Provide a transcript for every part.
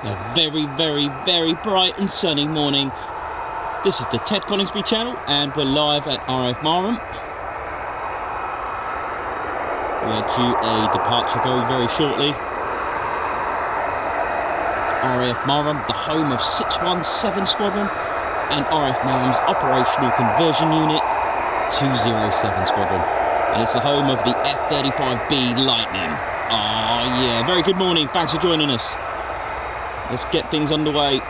A very, very, very bright and sunny morning. This is the Ted Coningsby channel and we're live at RAF Marham. We are due a departure very, very shortly. RAF Marham, the home of 617 Squadron and RAF Marham's Operational Conversion Unit 207 Squadron. And it's the home of the F35B Lightning. Oh yeah, very good morning, thanks for joining us. Let's get things underway.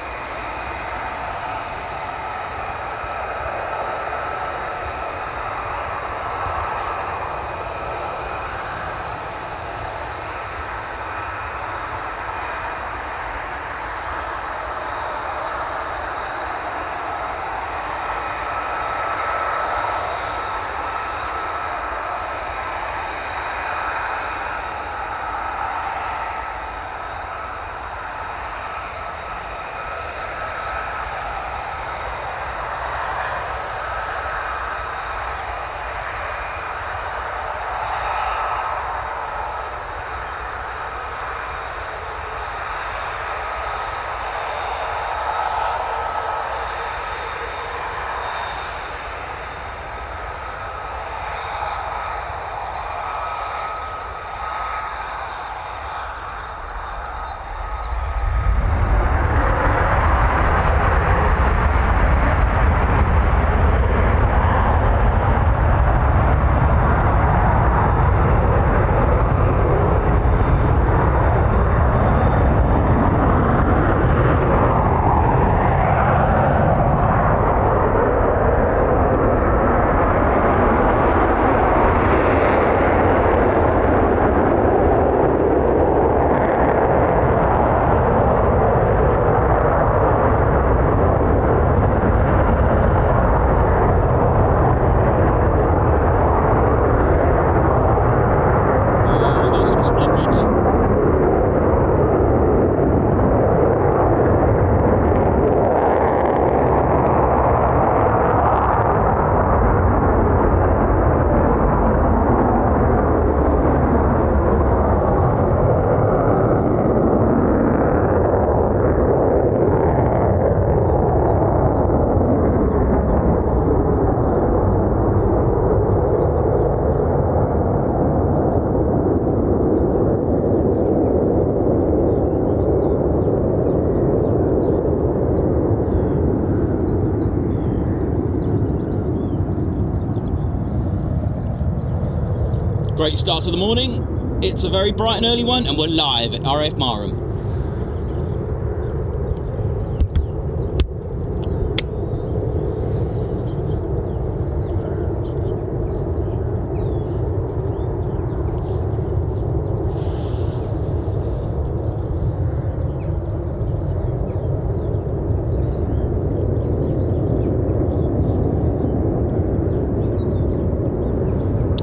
Great start of the morning. It's a very bright and early one and we're live at RAF Marham.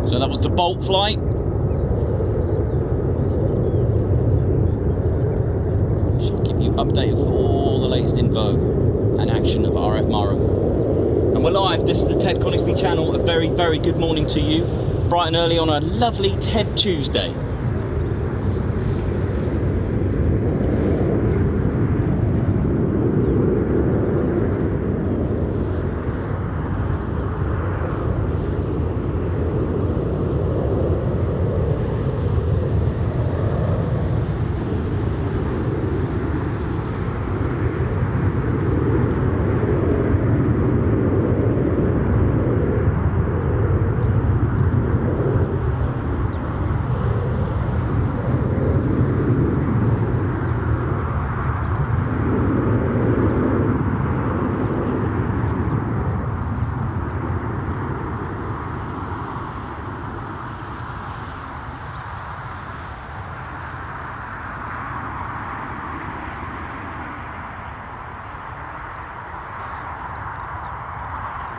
So that was the Bolt flight. Should give you updated for all the latest info and action of RAF Marham. And we're live, this is the Ted Coningsby channel. A very, very good morning to you. Bright and early on a lovely Ted Tuesday.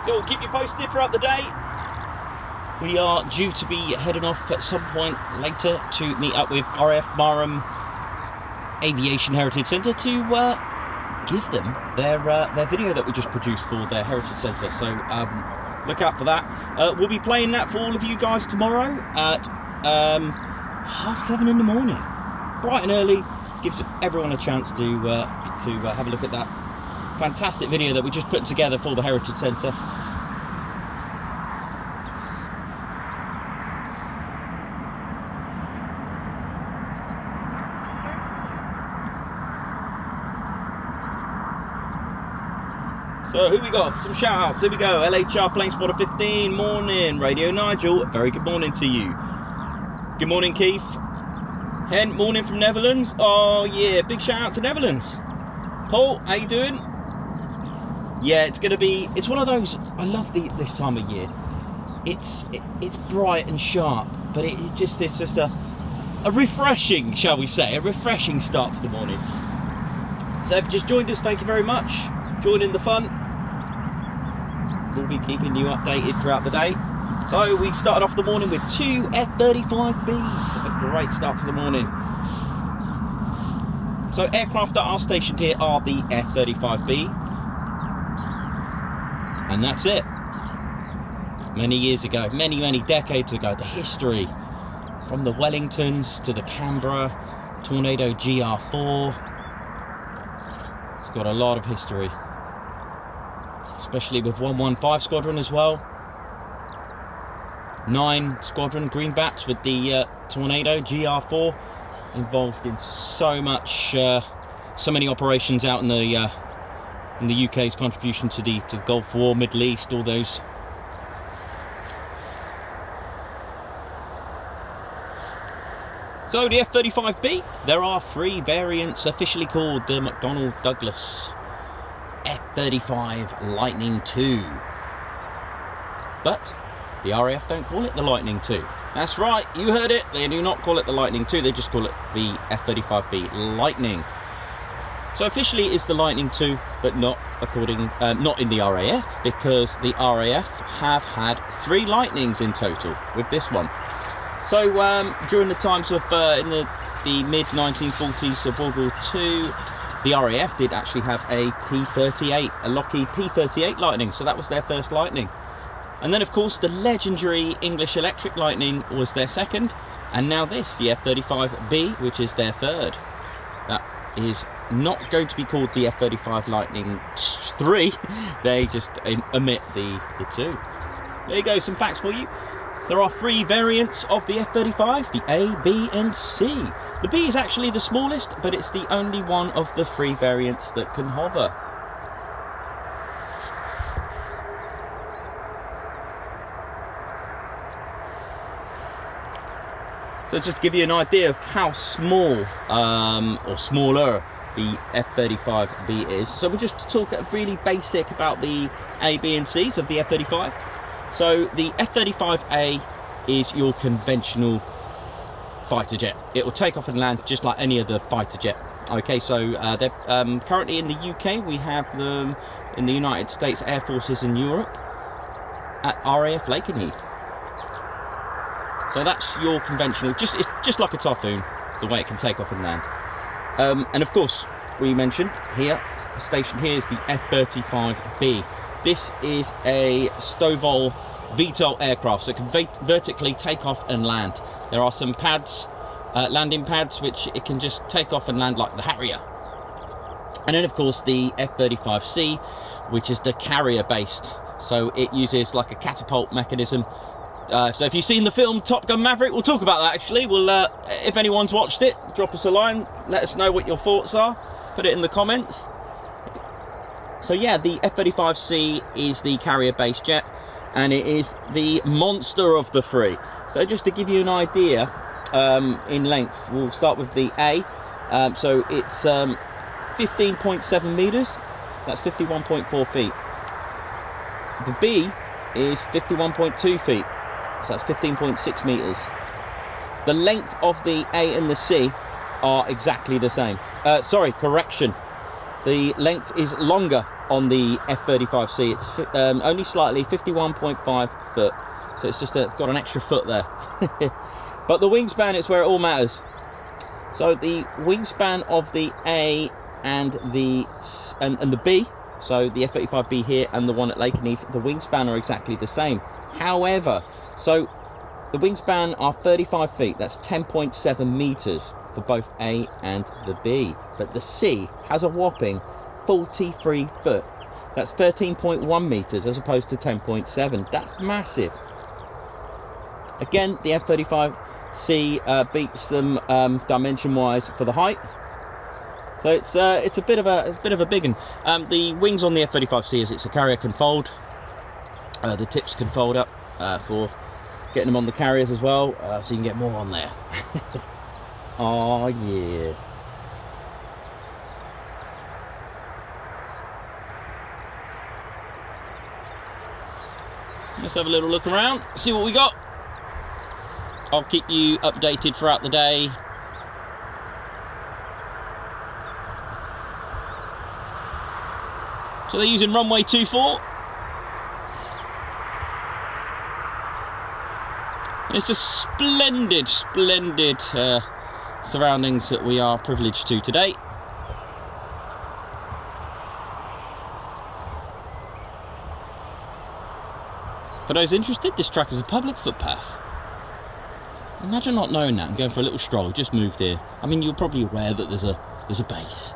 So we'll keep you posted throughout the day. We are due to be heading off at some point later to meet up with RAF Marham Aviation Heritage Centre to give them their video that we just produced for their Heritage Centre. So look out for that. We'll be playing that for all of you guys tomorrow at 7:30 in the morning. Bright and early, gives everyone a chance to have a look at that fantastic video that we just put together for the Heritage Centre. So who we got? Some shout outs. Here we go. LHR Plane Spotter 15. Morning. Radio Nigel. Very good morning to you. Good morning, Keith. Hen. Morning from Netherlands. Oh yeah. Big shout out to Netherlands. Paul, how you doing? Yeah, it's going to be. It's one of those. I love this time of year. It's bright and sharp, but it's just a refreshing, shall we say, a refreshing start to the morning. So if you just joined us, thank you very much. Joining the fun. We'll be keeping you updated throughout the day. So we started off the morning with 2 F35Bs. A great start to the morning. So aircraft that are stationed here are the F35B. And that's it. Many years ago, many decades ago, the history from the Wellingtons to the Canberra Tornado GR4. It's got a lot of history. Especially with 115 Squadron as well. 9 Squadron Greenbacks with the Tornado GR4, involved in so many operations out in the UK's contribution to the Gulf War, Middle East, all those. So the F35B, there are 3 variants officially called the McDonnell Douglas F35 Lightning II, but the RAF don't call it the Lightning II. That's right, you heard it, they do not call it the Lightning II, they just call it the F35B Lightning. So officially it's the Lightning II, but not in the RAF, because the RAF have had 3 Lightnings in total with this one. So during the times of in the mid-1940s of World War II, the RAF did actually have a P-38, a Lockheed P-38 Lightning, so that was their first Lightning. And then of course the legendary English Electric Lightning was their second, and now this, the F-35B, which is their third. That is not going to be called the F-35 Lightning 3, they just omit the 2. There you go, some facts for you. There are 3 variants of the F-35, the A, B and C. The B is actually the smallest, but it's the only one of the 3 variants that can hover. So just to give you an idea of how small, or smaller, the F-35B is. So we'll just talk really basic about the A, B and Cs of the F-35. So the F-35A is your conventional fighter jet. It will take off and land just like any other fighter jet. Okay, so they're currently in the UK. We have them in the United States Air Forces in Europe at RAF Lakenheath. So that's your conventional, it's just like a Typhoon, the way it can take off and land. And of course, we mentioned here, stationed here is the F-35B. This is a Stovall VTOL aircraft, so it can vertically take off and land. There are some pads, landing pads, which it can just take off and land like the Harrier. And then of course the F-35C, which is the carrier based, so it uses like a catapult mechanism. So if you've seen the film Top Gun Maverick, we'll talk about that actually. We'll, if anyone's watched it, drop us a line, let us know what your thoughts are, put it in the comments. So yeah, the F-35C is the carrier-based jet, and it is the monster of the 3. So just to give you an idea, in length, we'll start with the A. So it's 15.7 meters. That's 51.4 feet. The B is 51.2 feet. So that's 15.6 meters. The length of the A and the C are exactly the same. Sorry, correction. The length is longer on the F-35C. It's only slightly, 51.5 foot. So it's just got an extra foot there. But the wingspan is where it all matters. So the wingspan of the A and the B, so the F-35B here and the one at Lakenheath, the wingspan are exactly the same. However, so the wingspan are 35 feet, that's 10.7 meters for both A and the B. But the C has a whopping 43 foot. That's 13.1 meters as opposed to 10.7. That's massive. Again, the F35C beats them dimension-wise for the height. So it's a bit of a big one. The wings on the F35C, as it's a carrier, can fold. The tips can fold up for getting them on the carriers as well, so you can get more on there. Oh yeah. Let's have a little look around, see what we got. I'll keep you updated throughout the day. So they're using runway 24. And it's a splendid surroundings that we are privileged to today. For those interested, this track is a public footpath. Imagine not knowing that and going for a little stroll, just moved here. I mean, you're probably aware that there's a base.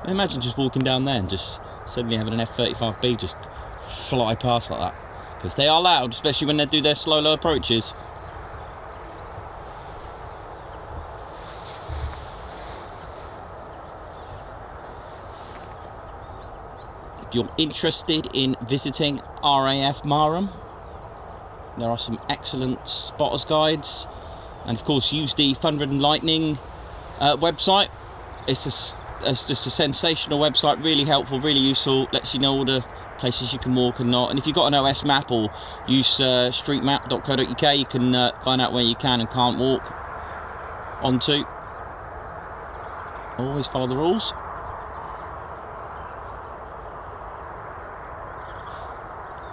Imagine just walking down there and just suddenly having an F35B just fly past like that. Because they are loud, especially when they do their slow approaches. If you're interested in visiting RAF Marham, there are some excellent spotters guides, and of course use the Thunder and Lightning website. It's just a sensational website, really helpful, really useful, lets you know all the places you can walk and not. And if you've got an OS map or use streetmap.co.uk, you can find out where you can and can't walk onto. Always follow the rules.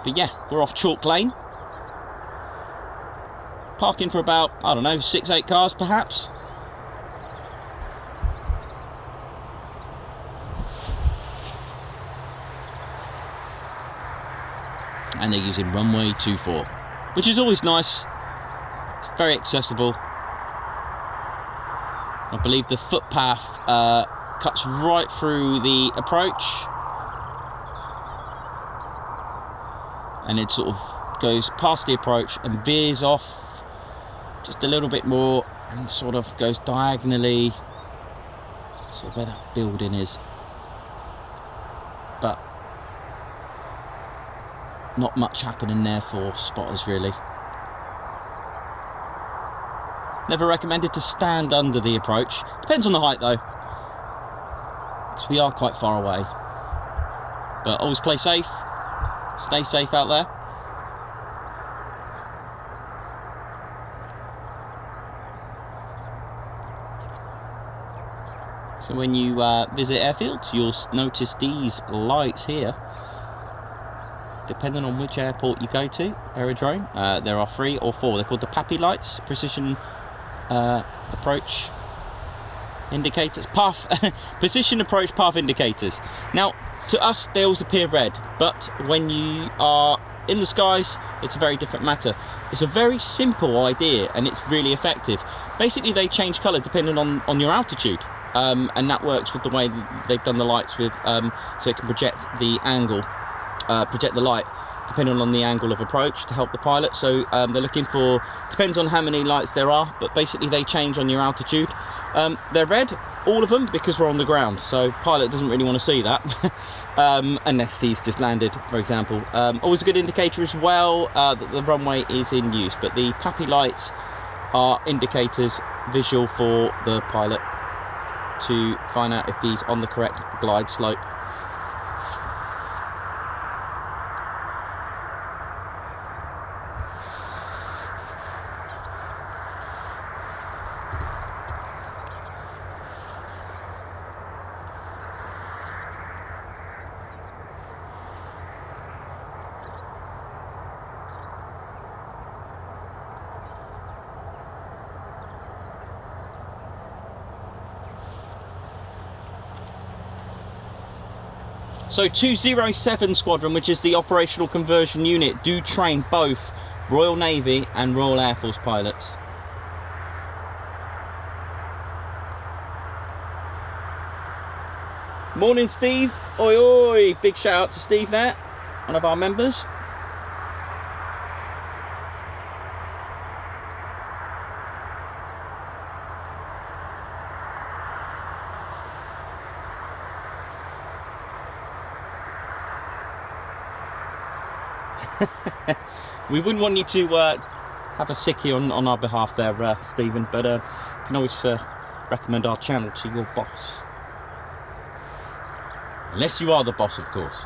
But yeah, we're off Chalk Lane. Parking for about, I don't know, 6-8 cars perhaps. And they're using runway 24, which is always nice. It's very accessible. I believe the footpath cuts right through the approach, and it sort of goes past the approach and veers off just a little bit more and sort of goes diagonally, sort of where that building is. But not much happening there for spotters really. Never recommended to stand under the approach. Depends on the height though, because we are quite far away. But always play safe, stay safe out there. So when you visit airfields, you'll notice these lights here. Depending on which airport you go to, aerodrome, there are 3 or 4. They're called the PAPI lights, precision approach indicators, precision approach path indicators. Now, to us, they always appear red, but when you are in the skies, it's a very different matter. It's a very simple idea, and it's really effective. Basically, they change colour depending on your altitude. And that works with the way they've done the lights with, so it can project the angle, project the light depending on the angle of approach to help the pilot. So they're looking for, depends on how many lights there are, but basically they change on your altitude. They're red, all of them, because we're on the ground, so pilot doesn't really want to see that unless he's just landed, for example. Always a good indicator as well that the runway is in use, but the PAPI lights are indicators visual for the pilot to find out if he's on the correct glide slope. So 207 Squadron, which is the operational conversion unit, do train both Royal Navy and Royal Air Force pilots. Morning, Steve. Oi, oi. Big shout out to Steve there, one of our members. We wouldn't want you to have a sickie on our behalf there, Stephen, but you can always recommend our channel to your boss. Unless you are the boss, of course.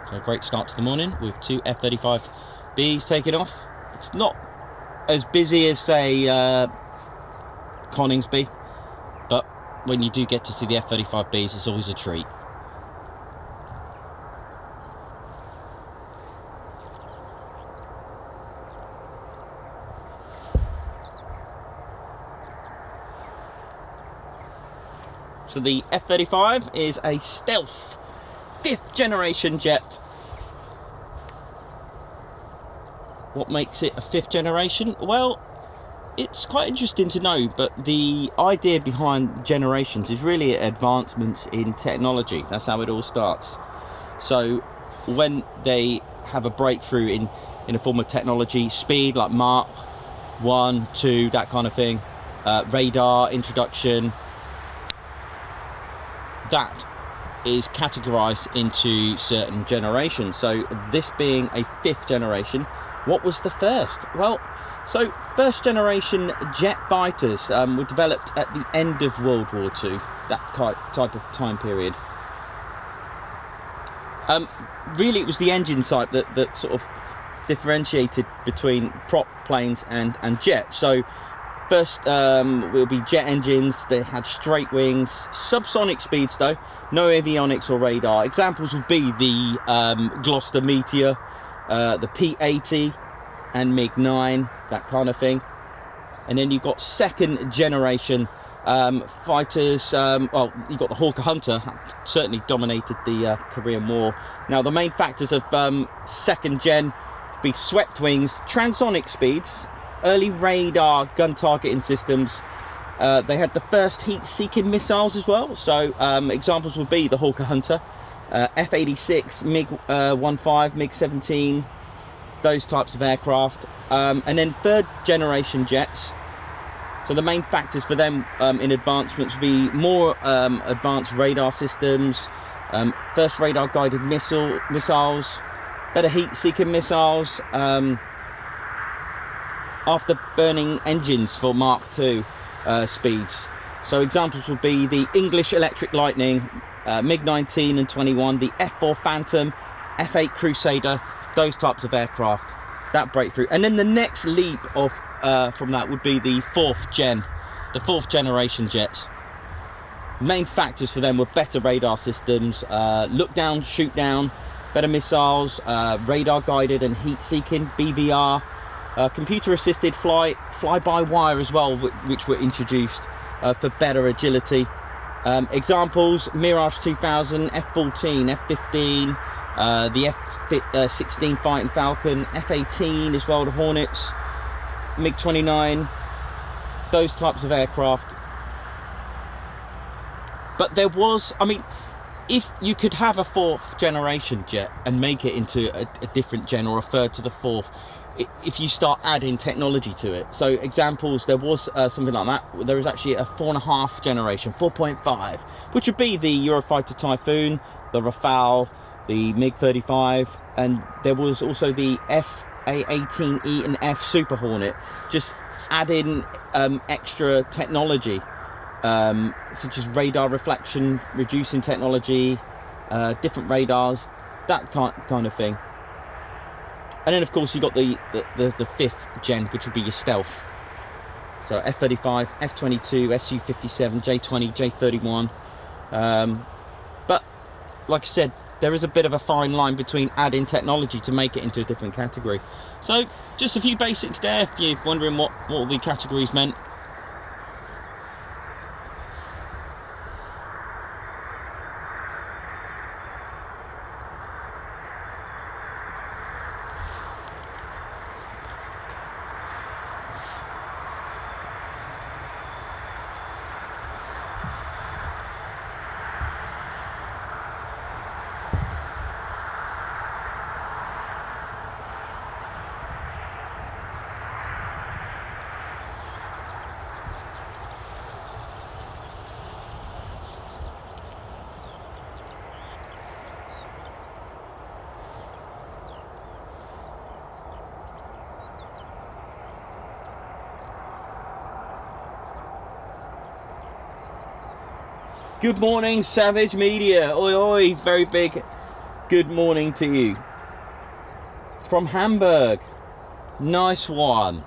So a great start to the morning with 2 F35Bs taking off. It's not as busy as, say, Coningsby, but when you do get to see the F35Bs, it's always a treat. So the F-35 is a stealth 5th generation jet. What makes it a 5th generation? Well, it's quite interesting to know, but the idea behind generations is really advancements in technology. That's how it all starts. So when they have a breakthrough in a form of technology, speed like Mach 1, 2, that kind of thing, radar introduction, that is categorized into certain generations. So this being a 5th generation, what was the first? Well, so first generation jet fighters were developed at the end of World War II, that type of time period. Really it was the engine type that sort of differentiated between prop planes and jets. So first will be jet engines. They had straight wings, subsonic speeds though, no avionics or radar. Examples would be the Gloucester Meteor, the P-80 and MiG-9, that kind of thing. And then you've got second generation fighters. Well, you've got the Hawker Hunter, certainly dominated the Korean War. Now the main factors of second gen would be swept wings, transonic speeds, early radar gun targeting systems. They had the first heat-seeking missiles as well. So examples would be the Hawker Hunter, F-86, MiG-15, MiG-17, those types of aircraft. And then third generation jets. So the main factors for them in advancements would be more advanced radar systems, first radar guided missiles, better heat-seeking missiles, afterburning engines for Mark II speeds. So examples would be the English Electric Lightning, MiG-19 and 21, the F-4 Phantom, F-8 Crusader, those types of aircraft, that breakthrough. And then the next leap of from that would be the 4th generation jets. Main factors for them were better radar systems, look down, shoot down, better missiles, radar guided and heat seeking, BVR, computer assisted fly-by-wire as well, which were introduced for better agility. Examples: Mirage 2000, F-14, F-15, the F-16 Fighting Falcon, F-18 as well, the Hornets, MiG-29, those types of aircraft. But there was, I mean, if you could have a 4th generation jet and make it into a different gen or a third to the 4th, if you start adding technology to it. So examples, there was something like that. There was actually a 4.5 generation, 4.5, which would be the Eurofighter Typhoon, the Rafale, the MiG-35, and there was also the F/A-18E and F Super Hornet, just adding extra technology, such as radar reflection, reducing technology, different radars, that kind of thing. And then of course you got the 5th gen, which would be your stealth. So F-35, F-22, Su-57, J-20, J-31. But like I said, there is a bit of a fine line between adding technology to make it into a different category. So just a few basics there, if you're wondering what all the categories meant. Good morning, Savage Media. Oi, oi, very big good morning to you. From Hamburg. Nice one.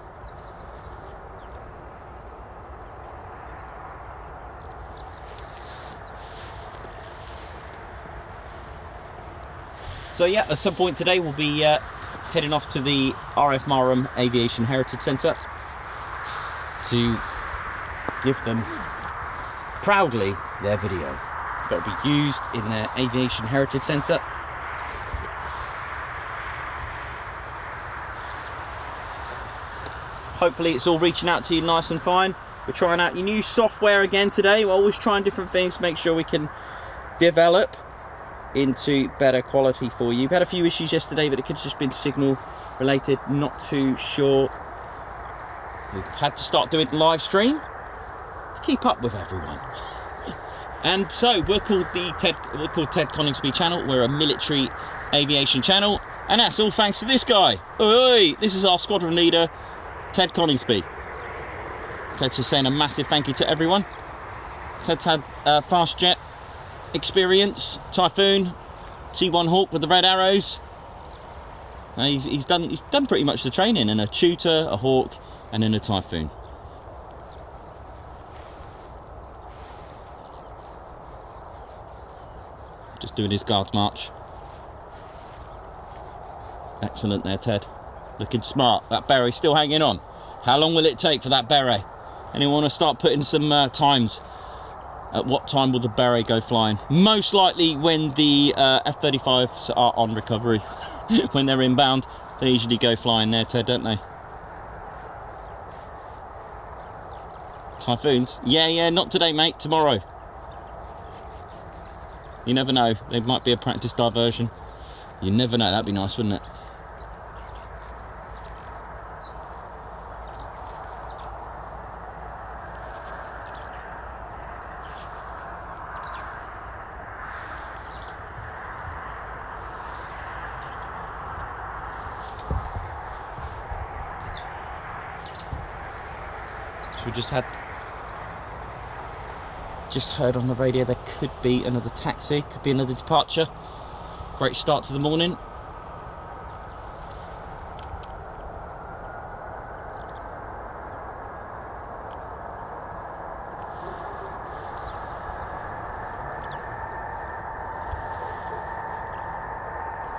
So yeah, at some point today we'll be heading off to the RAF Marham Aviation Heritage Centre to give them proudly their video that will be used in their Aviation Heritage Centre. Hopefully it's all reaching out to you nice and fine. We're trying out your new software again today. We're always trying different things to make sure we can develop into better quality for you. We've had a few issues yesterday, but it could have just been signal related, not too sure. We've had to start doing live stream to keep up with everyone. And so we're called Ted Coningsby channel. We're a military aviation channel, and that's all thanks to this guy. Oi, this is our squadron leader, Ted Coningsby. Ted's just saying a massive thank you to everyone. Ted's had fast jet experience, Typhoon, T1 Hawk with the red arrows. He's done pretty much the training in a Tutor, a Hawk, and in a Typhoon. Just doing his guard march. Excellent there, Ted. Looking smart. That beret's still hanging on. How long will it take for that beret? Anyone want to start putting some times? At what time will the beret go flying? Most likely when the F35s are on recovery. When they're inbound, they usually go flying there, Ted, don't they? Typhoons? Yeah, not today, mate. Tomorrow. You never know. There might be a practice diversion. You never know. That'd be nice, wouldn't it? We just heard on the radio there could be another taxi, could be another departure. Great start to the morning.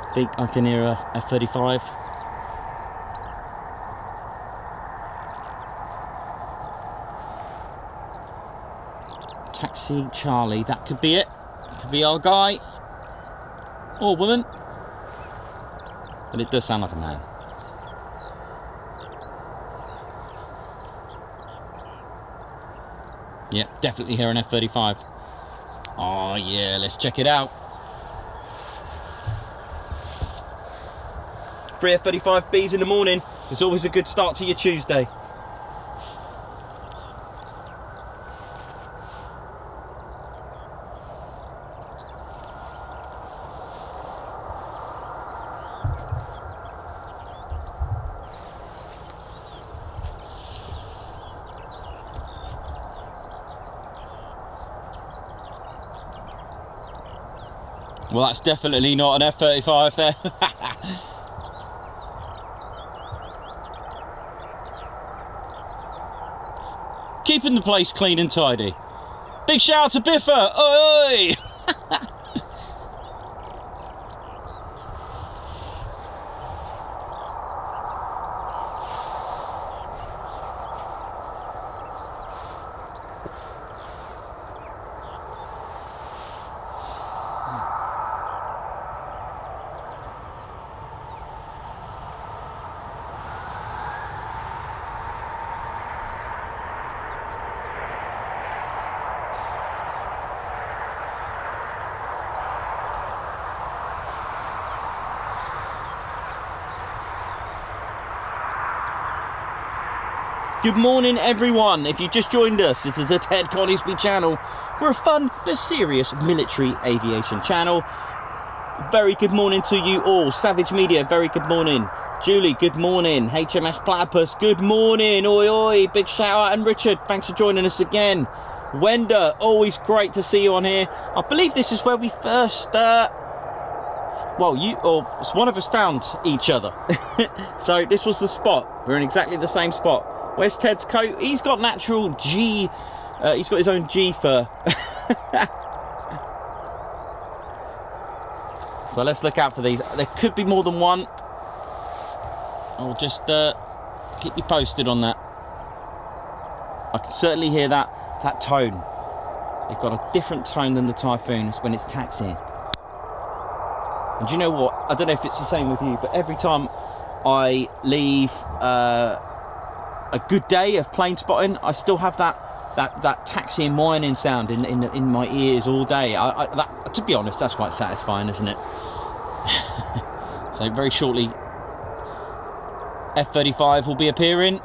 I think I can hear a F35. Taxi Charlie, that could be it. Could be our guy or woman, but it does sound like a man. Yep, definitely hear an F35. Oh yeah, let's check it out. 3 F35Bs in the morning. It's always a good start to your Tuesday. Well, that's definitely not an F35 there. Keeping the place clean and tidy. Big shout out to Biffa! Oi! Good morning, everyone. If you just joined us, this is the Ted Coningsby channel. We're a fun but serious military aviation channel. Very good morning to you all. Savage Media, very good morning. Julie, good morning. HMS Platypus, good morning. Oi, oi. Big shout out. And Richard, thanks for joining us again. Wender, always great to see you on here. I believe this is where we first, well, you or one of us found each other. So this was the spot. We're in exactly the same spot. Where's Ted's coat? He's got natural G. He's got his own G fur. So let's look out for these. There could be more than one. I'll just keep you posted on that. I can certainly hear that tone. They've got a different tone than the Typhoon when it's taxiing. And do you know what? I don't know if it's the same with you, but every time I leave a good day of plane spotting, I still have that taxiing whining sound in my ears all day. To be honest, that's quite satisfying, isn't it? So very shortly, F35 will be appearing.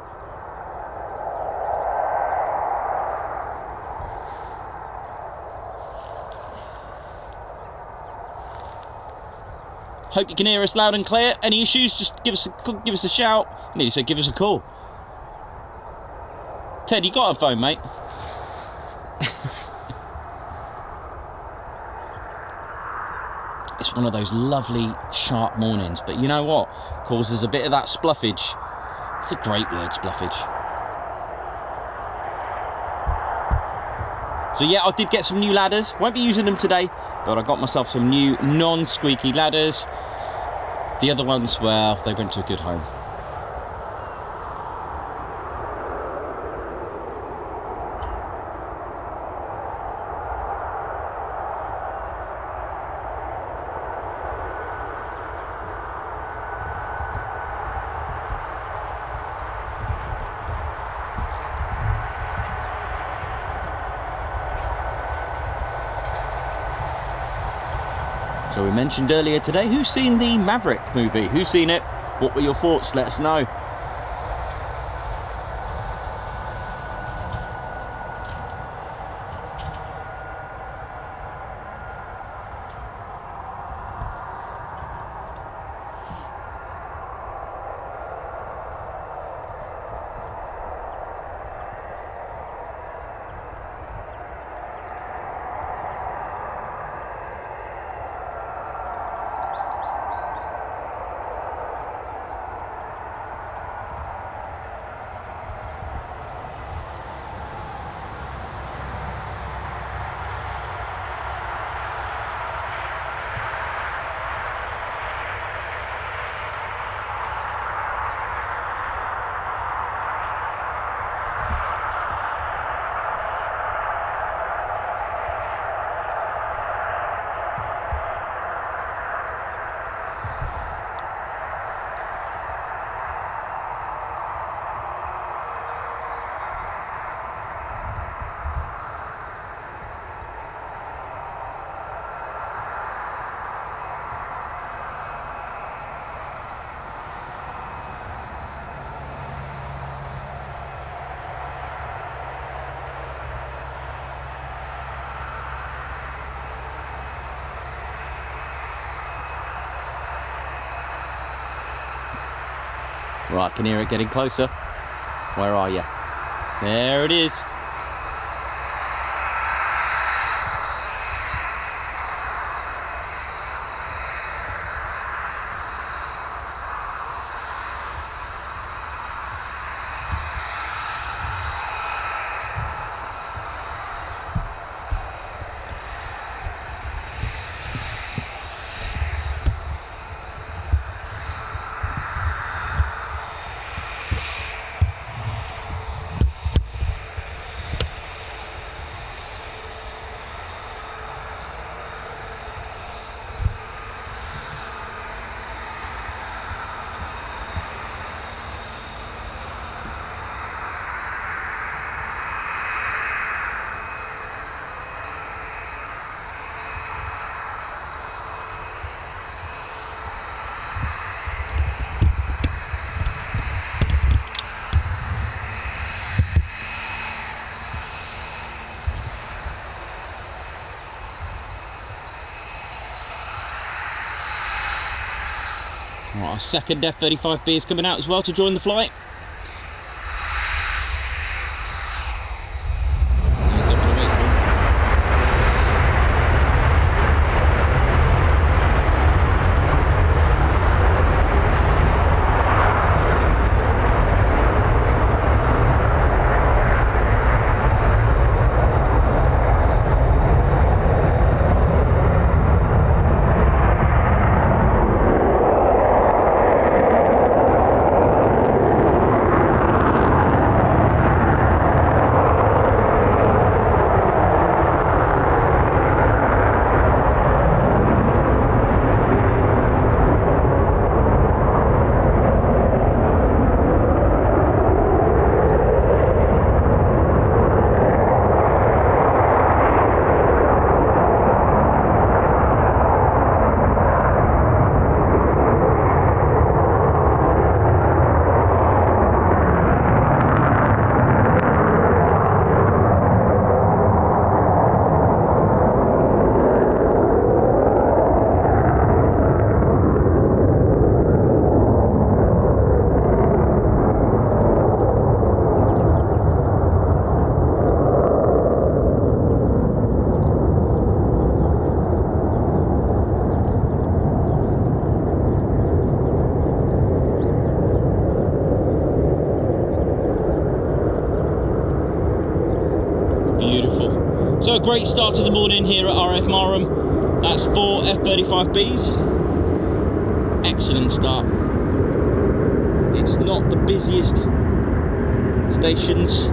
Hope you can hear us loud and clear. Any issues, just give us a shout. I need to say give us a call. Ted, you got a phone, mate? It's one of those lovely sharp mornings, but you know what causes a bit of that spluffage? It's a great word, spluffage. So yeah, I did get some new ladders. Won't be using them today, but I got myself some new non-squeaky ladders. The other ones, well, they went to a good home. So we mentioned earlier today, who's seen the Maverick movie? Who's seen it? What were your thoughts? Let us know. Right, I can hear it getting closer. Where are you? There it is. Right, our second F35B is coming out as well to join the flight. He's not going to So a great start to the morning here at RAF Marham. That's 4 F35Bs. Excellent start. It's not the busiest stations.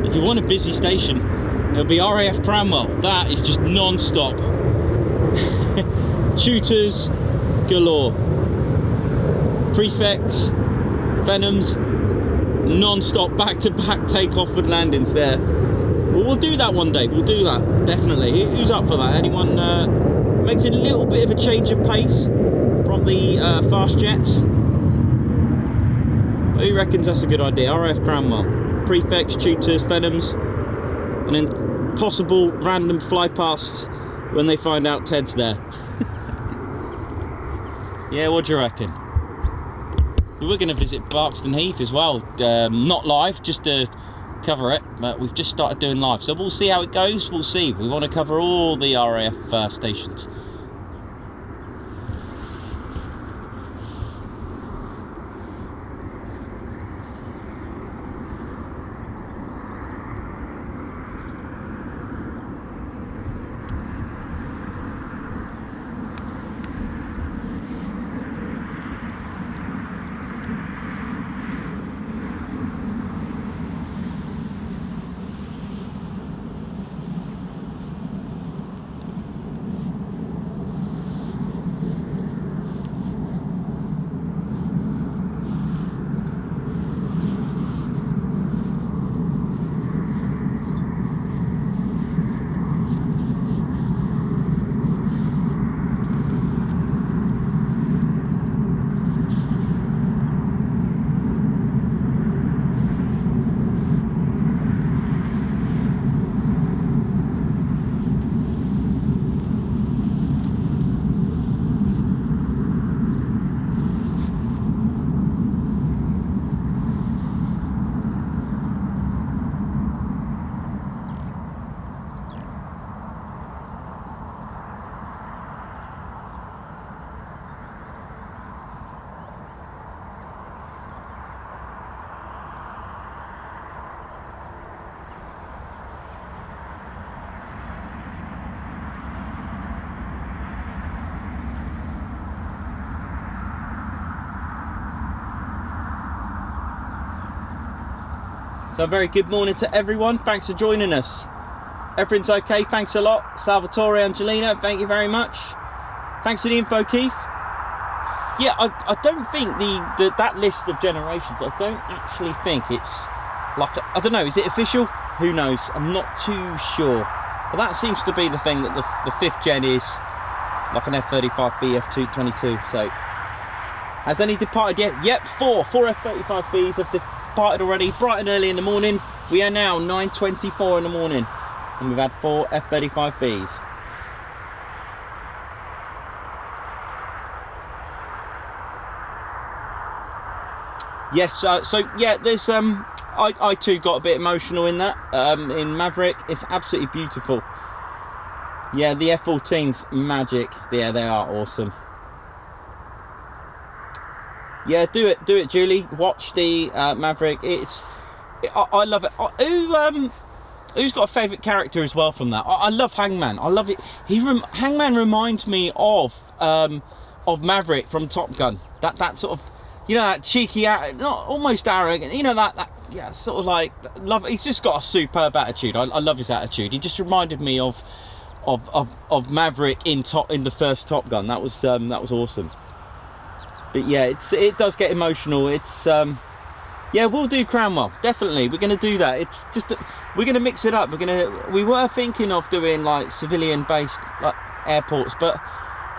If you want a busy station, it'll be RAF Cranwell. That is just non-stop. Tutors galore. Prefects, Venoms, non-stop back-to-back takeoff and landings there. Well, we'll do that one day. We'll do that, definitely. Who's up for that? Anyone makes it a little bit of a change of pace from the fast jets? Who reckons that's a good idea? RAF Cranwell. Prefects, tutors, Venoms, and then possible random fly-pasts when they find out Ted's there. Yeah, what do you reckon? We were going to visit Barkston Heath as well, not live, just to cover it, but we've just started doing live, so we'll see how it goes. We'll see. We want to cover all the RAF stations. So a very good morning to everyone. Thanks for joining us. Everything's okay, thanks a lot. Salvatore, Angelina, thank you very much. Thanks for the info, Keith. Yeah, I don't think that list of generations, I don't actually think it's like, I don't know, is it official? Who knows? I'm not too sure. But that seems to be the thing, that the 5th gen is like an F35B, F222. So, has any departed yet? Yep, 4 F35Bs have departed already, bright and early in the morning. We are now 9:24 in the morning, and we've had 4 F35Bs. Yes, so yeah, there's I too got a bit emotional in that, in Maverick. It's absolutely beautiful. Yeah, the F-14's magic. Yeah, they are awesome. Yeah, do it, Julie. Watch the Maverick. I love it. Who's got a favourite character as well from that? I love Hangman. I love it. Hangman reminds me of Maverick from Top Gun. That sort of, you know, that cheeky, not almost arrogant. You know, that yeah, sort of like love. He's just got a superb attitude. I love his attitude. He just reminded me of Maverick in the first Top Gun. That was awesome. But yeah, it does get emotional. It's yeah, we'll do Cranwell, definitely. We're going to do that. It's just we're going to mix it up. We were thinking of doing like civilian based like airports, but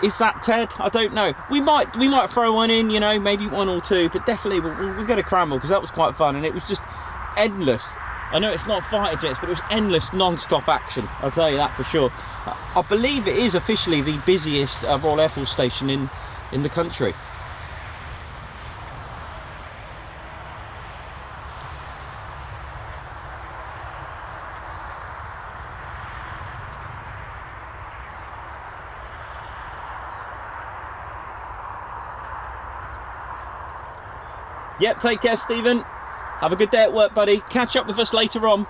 is that Ted? I don't know. We might throw one in, you know, maybe 1 or 2, but definitely we'll go to Cranwell, because that was quite fun, and it was just endless. I know it's not fighter jets, but it was endless non-stop action, I'll tell you that for sure. I believe it is officially the busiest Royal Air Force station in the country. Yep, take care, Stephen. Have a good day at work, buddy. Catch up with us later on.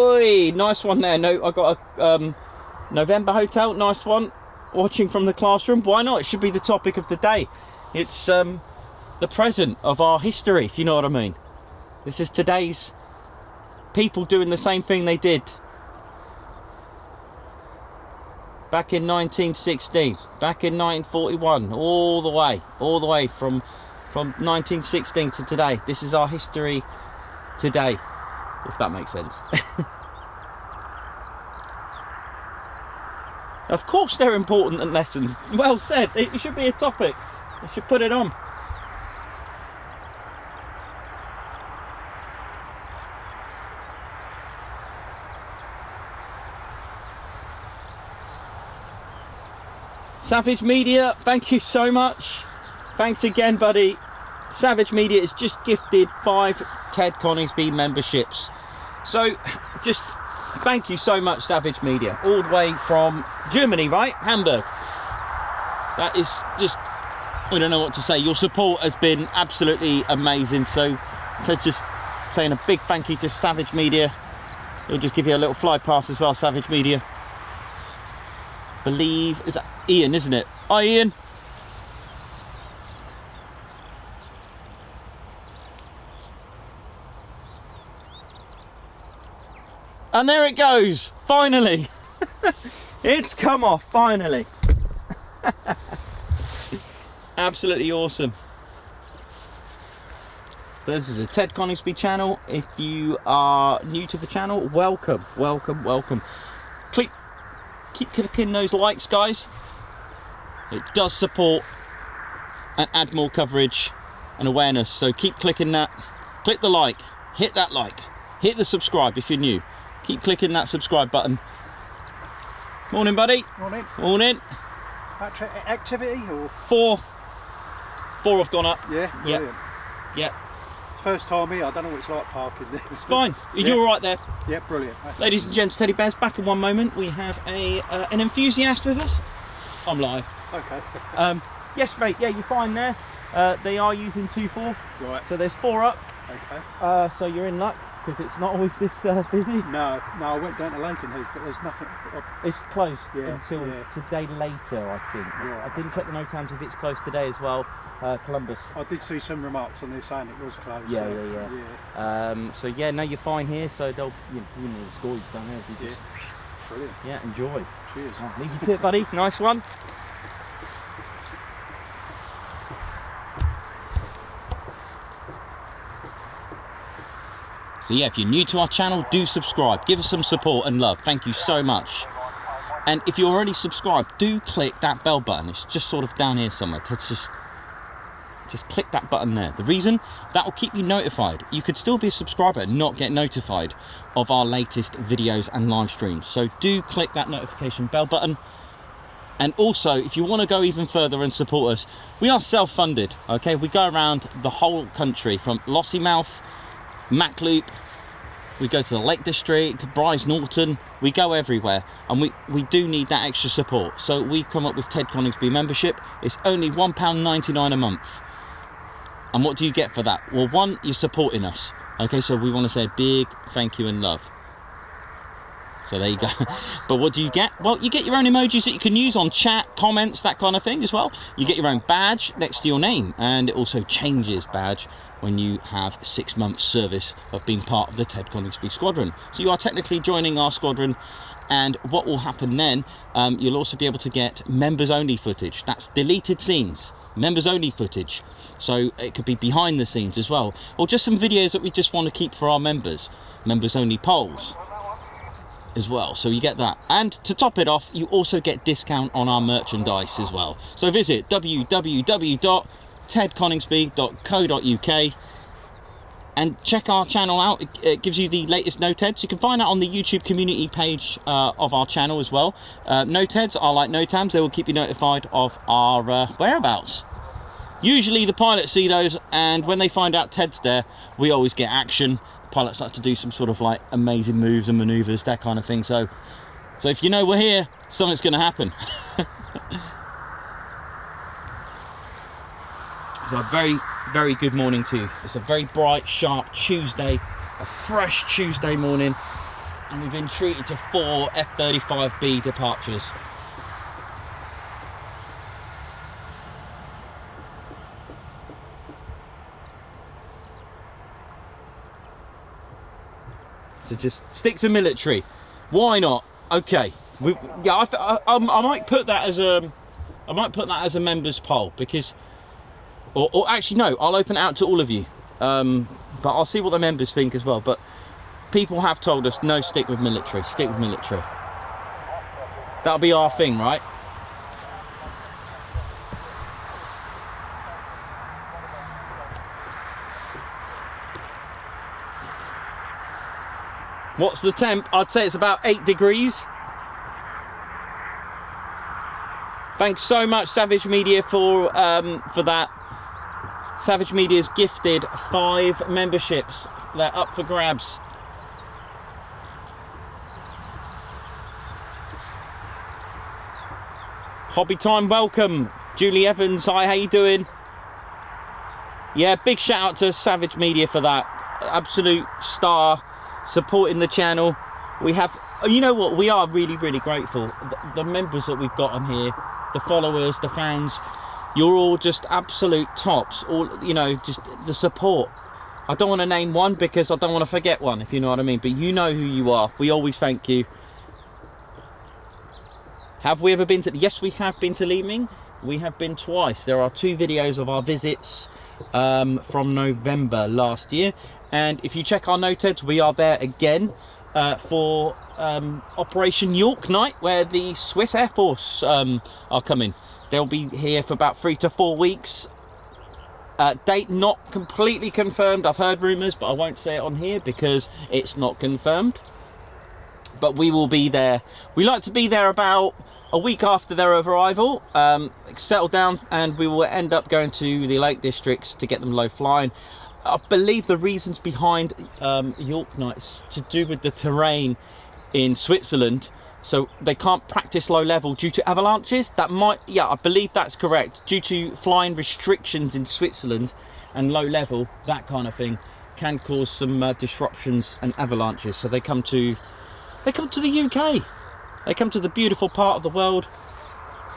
Oi, nice one there. No, I got a November Hotel, nice one. Watching from the classroom. Why not? It should be the topic of the day. It's the present of our history, if you know what I mean. This is today's people doing the same thing they did back in 1916, back in 1941, all the way from 1916 to today. This is our history today, if that makes sense. Of course they're important and lessons. Well said. It should be a topic. I should put it on. Savage Media, thank you so much. Thanks again, buddy. Savage Media has just gifted 5 Ted Coningsby memberships. So, just thank you so much, Savage Media. All the way from Germany, right? Hamburg. That is just, I don't know what to say. Your support has been absolutely amazing. So, just saying a big thank you to Savage Media. We'll just give you a little fly pass as well, Savage Media. Believe, is that Ian, isn't it? Hi, Ian. And there it goes, finally. It's come off, finally. Absolutely awesome. So this is the Ted Coningsby channel. If you are new to the channel, welcome, welcome, welcome. Keep clicking those likes, guys. It does support and add more coverage and awareness. So keep clicking that. Click the like, hit that like, hit the subscribe if you're new. Keep clicking that subscribe button. Morning, buddy. Morning. Morning. Activity or? 4 have gone up. Yeah, brilliant. Yep. First time here, I don't know what it's like parking there. It's fine. You're all right there. Yeah, brilliant. Ladies and gents, teddy bears, back in one moment. We have an enthusiast with us. I'm live. Okay. Yes, mate. Yeah, you're fine there. They are using 2-4. Right. So there's 4 up. Okay. So you're in luck because it's not always this busy. No, I went down to Lakenheath, but there's nothing. It's closed Yeah, until yeah. today later, I think. Right. I didn't check the no times if it's closed today as well. Columbus. I did see some remarks on there saying it was closed. Yeah, so, yeah. So yeah, no, you're fine here. So they'll, you know, the score you've done there. Yeah. Brilliant. Yeah, enjoy. Cheers. Leave you to it, buddy. Nice one. So yeah, if you're new to our channel, do subscribe. Give us some support and love. Thank you so much. And if you're already subscribed, do click that bell button. It's just sort of down here somewhere. Just click that button there. The reason, that will keep you notified. You could still be a subscriber and not get notified of our latest videos and live streams. So do click that notification bell button. And also, if you want to go even further and support us, we are self-funded, okay? We go around the whole country from Lossiemouth, Mackloop, we go to the Lake District, Bryce Norton, we go everywhere, and we do need that extra support. So we've come up with Ted Coningsby membership. It's only £1.99 a month. And what do you get for that? Well, one, you're supporting us. Okay, so we want to say a big thank you and love. So there you go. But what do you get? Well, you get your own emojis that you can use on chat, comments, that kind of thing as well. You get your own badge next to your name, and it also changes badge when you have 6 months service of being part of the Ted Coningsby Squadron. So you are technically joining our squadron, and what will happen then, you'll also be able to get members only footage. That's deleted scenes, members only footage. So it could be behind the scenes as well, or just some videos that we just want to keep for our members only polls as well. So you get that, and to top it off, you also get discount on our merchandise as well. So visit www.tedconingsby.co.uk and check our channel out. It gives you the latest no Teds. You can find that on the YouTube community page of our channel as well. No Teds are like no Tams. They will keep you notified of our whereabouts. Usually the pilots see those, and when they find out Ted's there, we always get action. Pilots like to do some sort of like amazing moves and maneuvers, that kind of thing. So if you know we're here, something's going to happen. So a very, very good morning to you. It's a very bright, sharp Tuesday, a fresh Tuesday morning. and we've been treated to 4 F35B departures. To just stick to military. Why not? Okay. Yeah, I might put that as a members poll, because, or actually no, I'll open it out to all of you. But I'll see what the members think as well. But people have told us no, stick with military. Stick with military. That'll be our thing, right? What's the temp? I'd say it's about 8 degrees. Thanks so much, Savage Media, for that. Savage Media's gifted 5 memberships. They're up for grabs. Hobby Time, welcome. Julie Evans, hi, how you doing? Yeah, big shout out to Savage Media for that. Absolute star. Supporting the channel. We have, you know what, we are really, really grateful. The members that we've got on here, the followers, the fans, you're all just absolute tops. All, you know, just the support. I don't want to name one because I don't want to forget one, if you know what I mean, but you know who you are. We always thank you. Have we ever been to, yes, we have been to Leeming. We have been twice. There are 2 videos of our visits from November last year. And if you check our noteheads, we are there again for Operation York Night, where the Swiss Air Force are coming. They'll be here for about 3 to 4 weeks. Date not completely confirmed. I've heard rumours, but I won't say it on here because it's not confirmed. But we will be there. We like to be there about a week after their arrival, settle down, and we will end up going to the Lake Districts to get them low flying. I believe the reasons behind York Nights to do with the terrain in Switzerland, so they can't practice low level due to avalanches. That might, yeah, I believe that's correct. Due to flying restrictions in Switzerland and low level, that kind of thing can cause some disruptions and avalanches. So they come to the UK. They come to the beautiful part of the world,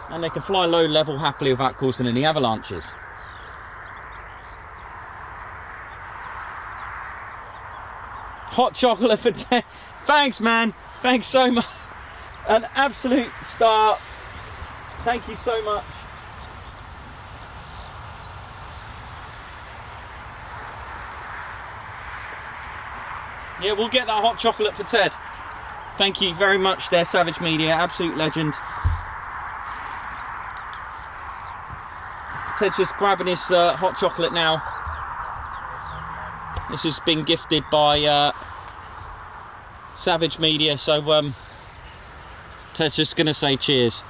and they can fly low level happily without causing any avalanches. Hot chocolate for 10. Thanks, man. Thanks so much. An absolute star. Thank you so much. Yeah, we'll get that hot chocolate for Ted. Thank you very much there, Savage Media. Absolute legend. Ted's just grabbing his hot chocolate now. This has been gifted by Savage Media, so Ted's just going to say cheers.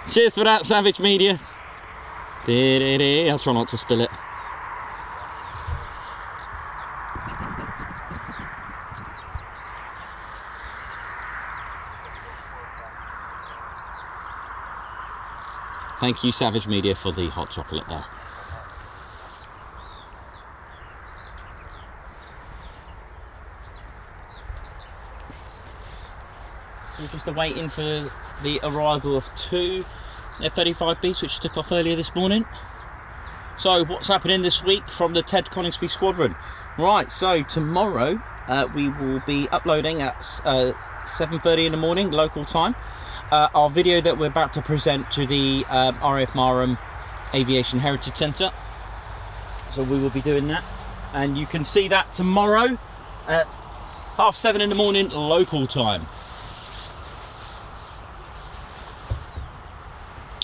Cheers for that, Savage Media. I'll try not to spill it. Thank you, Savage Media, for the hot chocolate there. We're just waiting for the arrival of 2 F35Bs, which took off earlier this morning. So what's happening this week from the Ted Coningsby Squadron? Right, so tomorrow we will be uploading at 7:30 in the morning local time our video that we're about to present to the RAF Marham Aviation Heritage Centre. So we will be doing that, and you can see that tomorrow at 7:30 in the morning local time.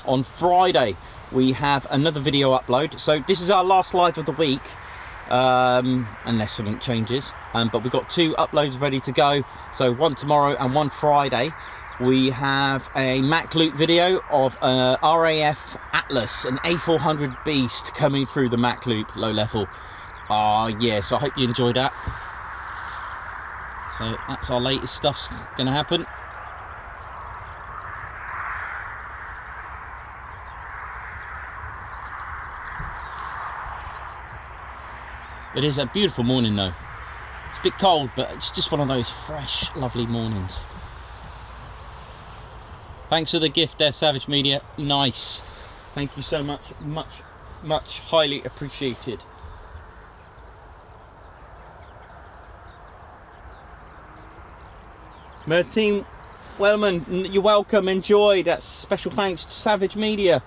On Friday we have another video upload, so this is our last live of the week, unless something changes, but we've got 2 uploads ready to go, so one tomorrow and one Friday. We have a Mac Loop video of RAF Atlas, an A400 beast coming through the Mac Loop low level. Yeah, so I hope you enjoyed that. So that's our latest stuff's gonna happen. It is a beautiful morning though. It's a bit cold, but it's just one of those fresh, lovely mornings. Thanks for the gift there, Savage Media. Nice. Thank you so much. Much highly appreciated. Martin Wellman, you're welcome. Enjoy. That's special thanks to Savage Media.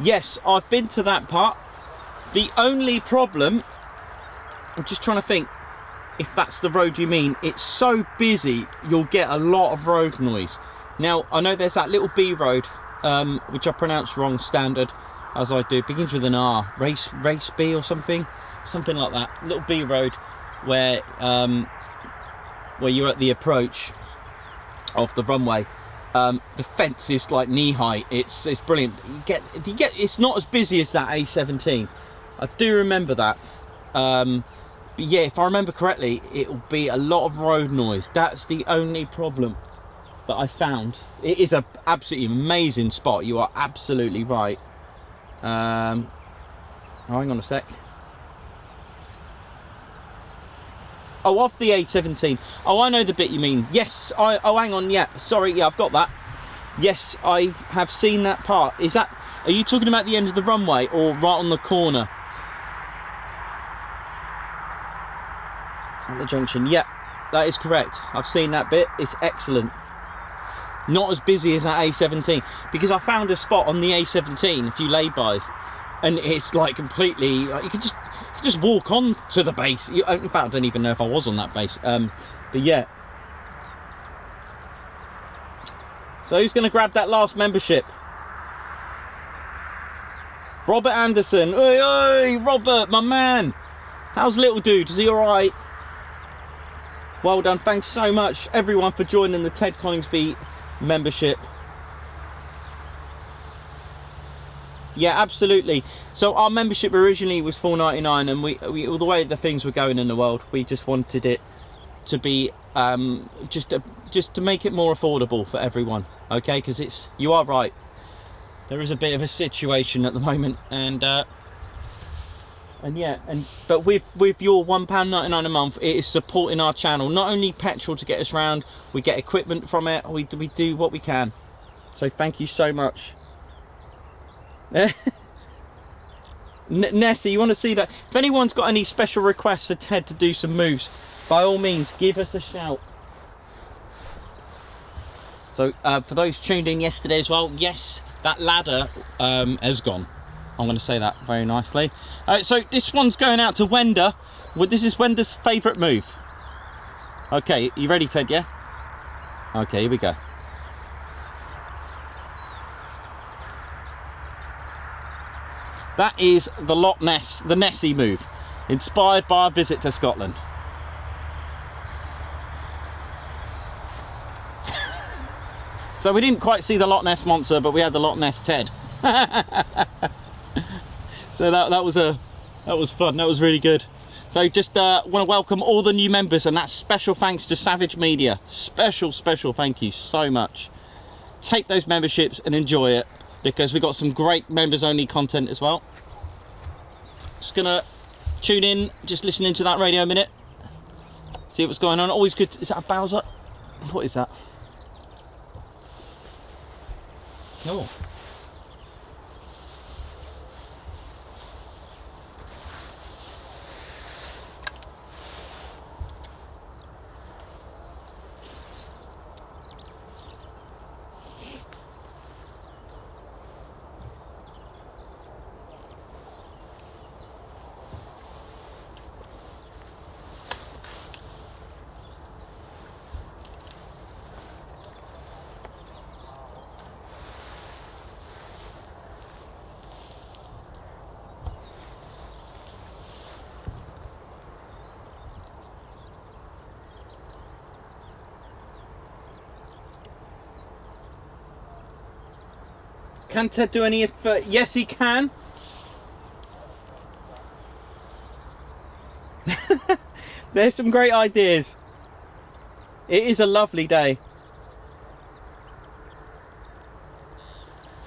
Yes, I've been to that part. The only problem, I'm just trying to think if that's the road you mean. It's so busy, you'll get a lot of road noise. Now, I know there's that little B road, which I pronounced wrong, standard, as I do. It begins with an R, race B or something like that. Little B road where you're at the approach of the runway. The fence is like knee high. It's brilliant. You get. It's not as busy as that A17. I do remember that. But yeah, if I remember correctly, it'll be a lot of road noise. That's the only problem that I found. It is a absolutely amazing spot. You are absolutely right. Oh, hang on a sec. Oh, off the A17. Oh, I know the bit you mean. Yes, oh, hang on, yeah. Sorry, yeah, I've got that. Yes, I have seen that part. Are you talking about the end of the runway or right on the corner? At the junction, yeah, that is correct. I've seen that bit. It's excellent. Not as busy as that A17, because I found a spot on the A17, a few laybys, and it's like completely, you can just walk on to the base. In fact, I don't even know if I was on that base. But yeah. So who's going to grab that last membership? Robert Anderson. Oi, oi, Robert, my man. How's little dude? Is he all right? Well done. Thanks so much, everyone, for joining the Ted Coningsby membership. Yeah, absolutely. So our membership originally was $4.99, and we all the way the things were going in the world, we just wanted it to be just to make it more affordable for everyone. Okay, because you are right. There is a bit of a situation at the moment, but with your £1.99 a month, it is supporting our channel. Not only petrol to get us round, we get equipment from it. We do what we can. So thank you so much. Nessie, you want to see that? If anyone's got any special requests for Ted to do some moves, by all means, give us a shout. So for those tuned in yesterday as well, yes, that ladder has gone. I'm going to say that very nicely. So this one's going out to Wender. Well, this is Wender's favourite move. Okay, you ready, Ted? Yeah. Okay, here we go. That is the Loch Ness, the Nessie move, inspired by our visit to Scotland. So we didn't quite see the Loch Ness monster, but we had the Loch Ness Ted. So that was fun. That was really good. So just want to welcome all the new members, and that's special thanks to Savage Media. Special thank you so much. Take those memberships and enjoy it, because we've got some great members only content as well. Just gonna tune in, just listening to that radio a minute, see what's going on. Always good. Is that a Bowser? What is that? Oh. Can Ted do any? Yes, he can. There's some great ideas. It is a lovely day.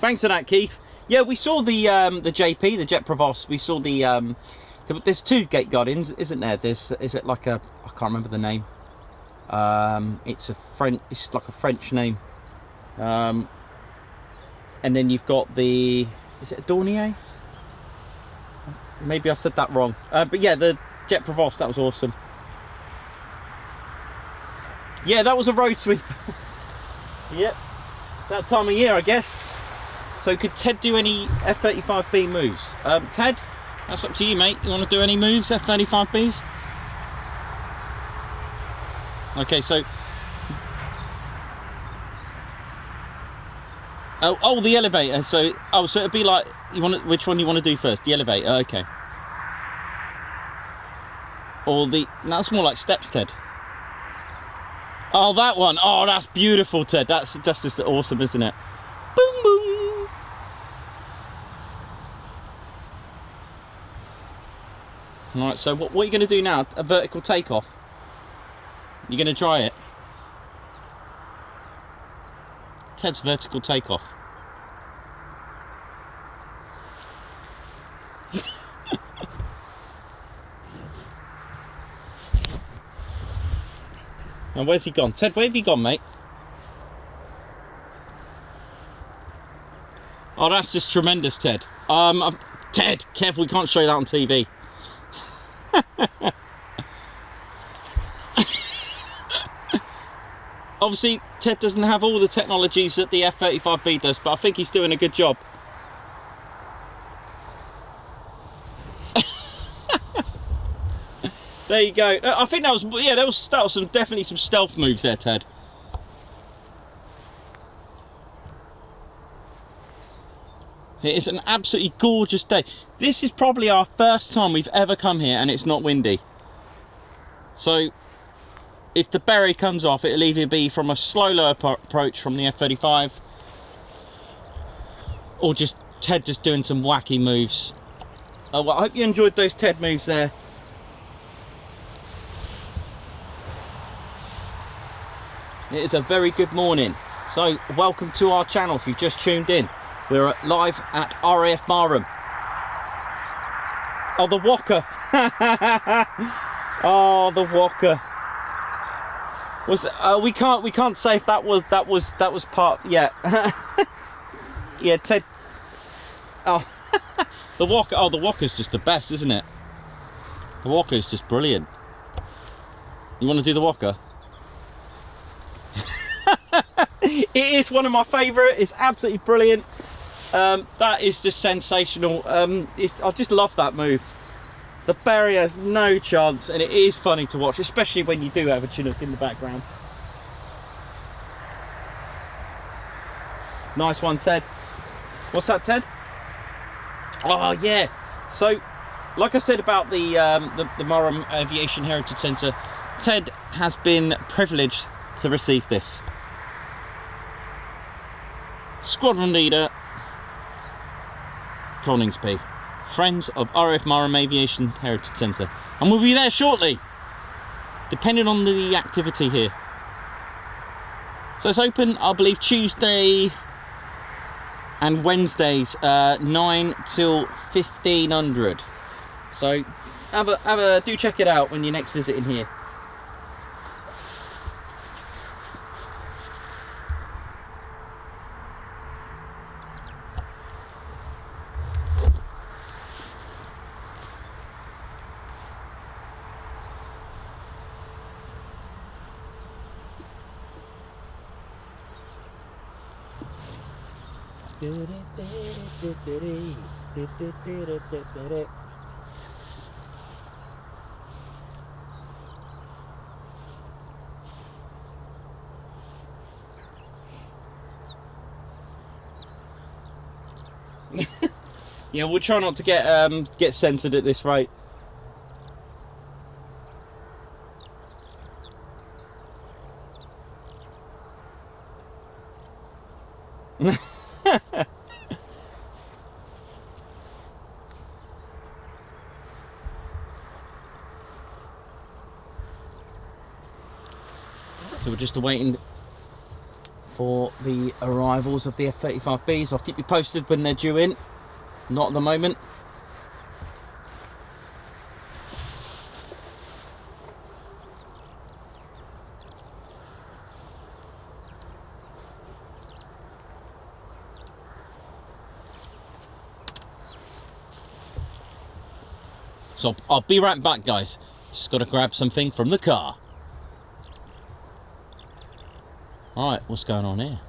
Thanks for that, Keith. Yeah, we saw the JP, the Jet Provost. We saw there's two Gate Guardians, isn't there? Is it like a, I can't remember the name. It's like a French name. And then you've got is it a Dornier? Maybe I've said that wrong. But yeah, the Jet Provost, that was awesome. Yeah, that was a road sweeper. Yep, that time of year, I guess. So could Ted do any F35B moves? Ted, that's up to you, mate. You want to do any moves, F35Bs? Okay, so... Oh, the elevator. So it'd be like, which one you want to do first? The elevator, okay. Or that's more like steps, Ted. Oh, that one. Oh, that's beautiful, Ted. That's just awesome, isn't it? Boom, boom. Alright, so what are you going to do now? A vertical takeoff? You're going to try it? Ted's vertical takeoff. And where's he gone? Ted, where have you gone, mate? Oh, that's just tremendous, Ted. Ted, careful, we can't show you that on TV. Obviously, Ted doesn't have all the technologies that the F35B does, but I think he's doing a good job. There you go. I think that was definitely some stealth moves there, Ted. It is an absolutely gorgeous day. This is probably our first time we've ever come here and it's not windy. So if the berry comes off, it'll either be from a slow approach from the F35 or just Ted just doing some wacky moves. Oh, well, I hope you enjoyed those Ted moves there. It is a very good morning. So welcome to our channel if you've just tuned in. We're live at RAF Marham. Oh, the Walker. Oh, the Walker. We can't say if that was part. Yeah. Yeah, Ted. Oh, the Walker. Oh, the Walker's just the best, isn't it? The Walker is just brilliant. You want to do the Walker? It is one of my favourite. It's absolutely brilliant. That is just sensational. I just love that move. The barrier has no chance, and it is funny to watch, especially when you do have a Chinook in the background. Nice one, Ted. What's that, Ted? Oh yeah. So, like I said about the Marham Aviation Heritage Centre, Ted has been privileged to receive this. Squadron Leader, Coningsby, Friends of RAF Marham Aviation Heritage Centre, and we'll be there shortly, depending on the activity here. So it's open, I believe, Tuesday and Wednesdays, 9 till 1500. So do check it out when you're next visiting here. Yeah, we'll try not to get censored at this rate. So we're just waiting for the arrivals of the F35Bs. I'll keep you posted when they're due in. Not at the moment. So I'll be right back, guys. Just got to grab something from the car. Alright, what's going on here?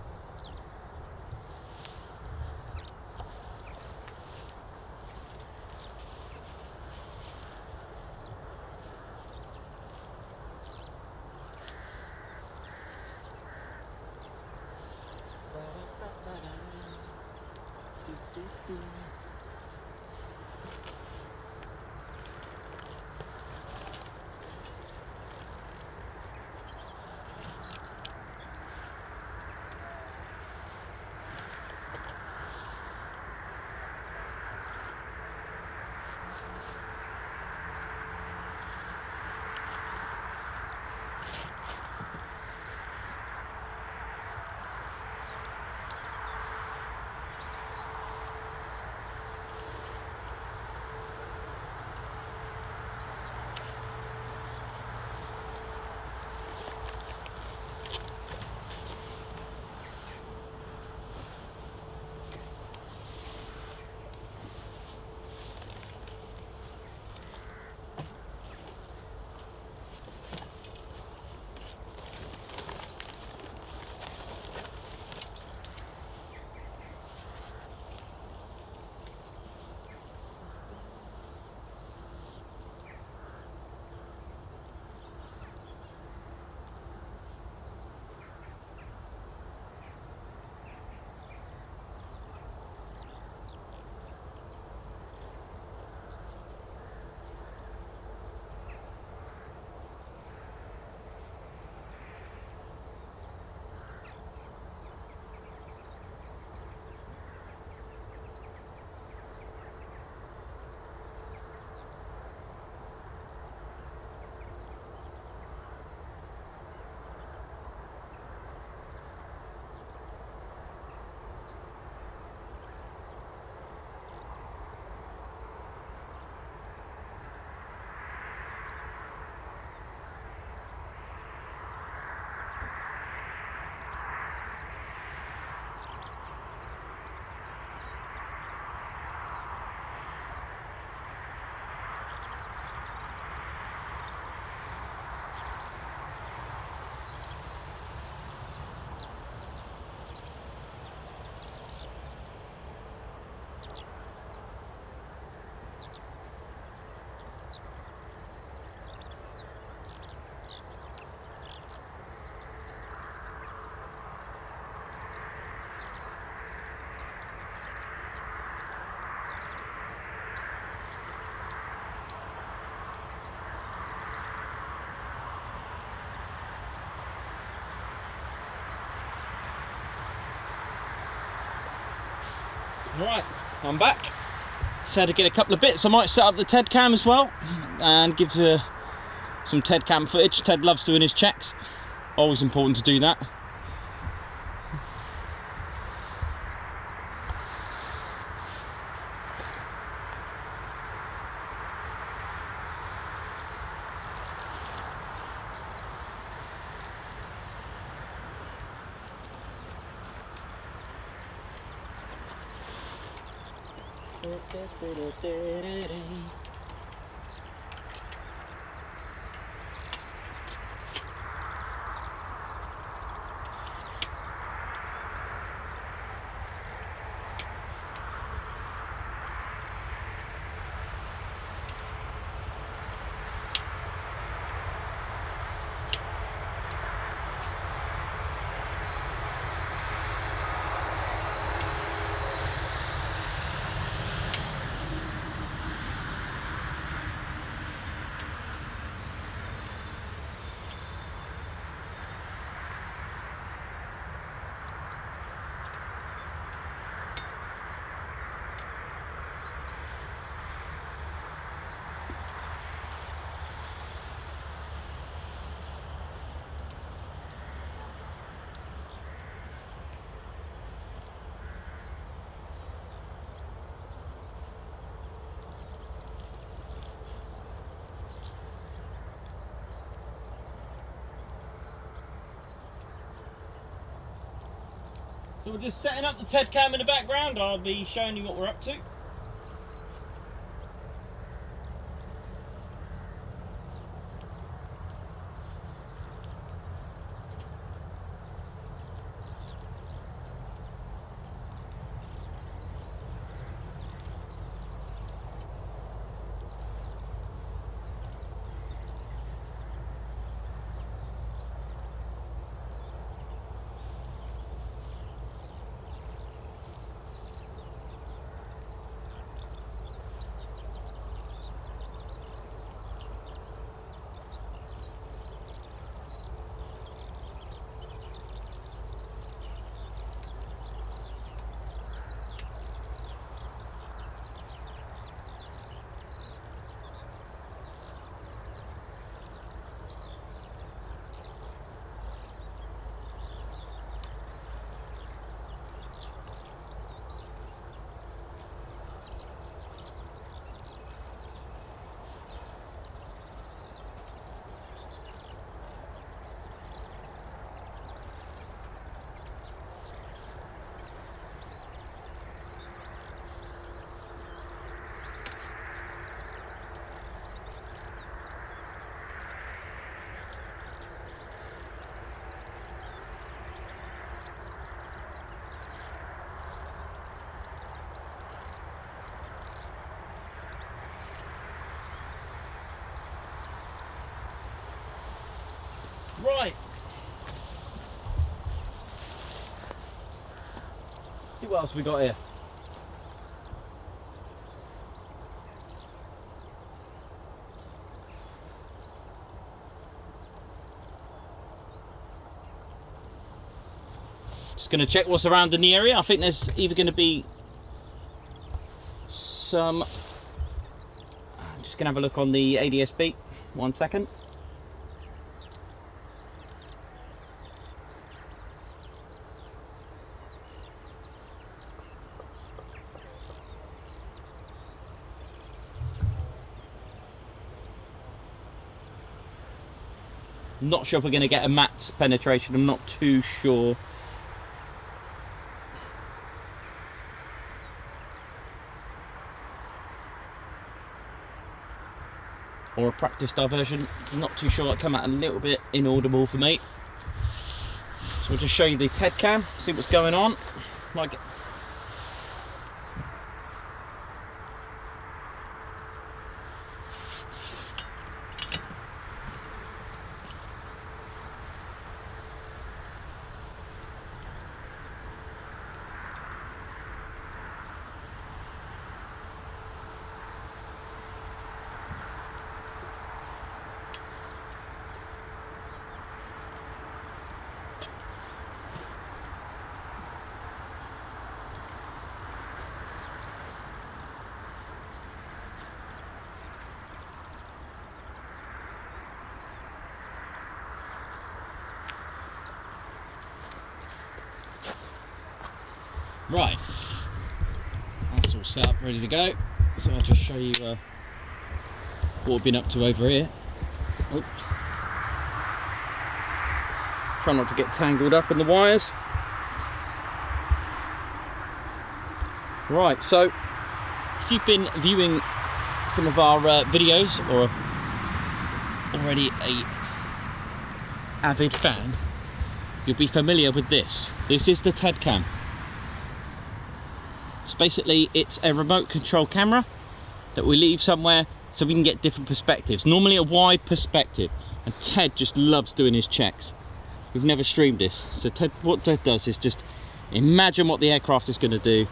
Right, I'm back. So to get a couple of bits, I might set up the Ted cam as well and give some Ted cam footage. Ted loves doing his checks. Always important to do that. So we're just setting up the TED cam in the background. I'll be showing you what we're up to. Right. See what else we got here. Just going to check what's around in the area. I think there's either going to be some... I'm just going to have a look on the ADSB. 1 second. Not sure if we're going to get a matte penetration, I'm not too sure. Or a practice diversion, I'm not too sure, it'll come out a little bit inaudible for me. So we'll just show you the TED cam, see what's going on. Like, right, that's all set up, ready to go. So I'll just show you what we've been up to over here. Oh. Try not to get tangled up in the wires. Right, so if you've been viewing some of our videos or already a avid fan, you'll be familiar with this. This is the TED cam. So basically it's a remote control camera that we leave somewhere so we can get different perspectives, normally a wide perspective, and Ted just loves doing his checks. We've never streamed this, so what Ted does is just imagine what the aircraft is going to do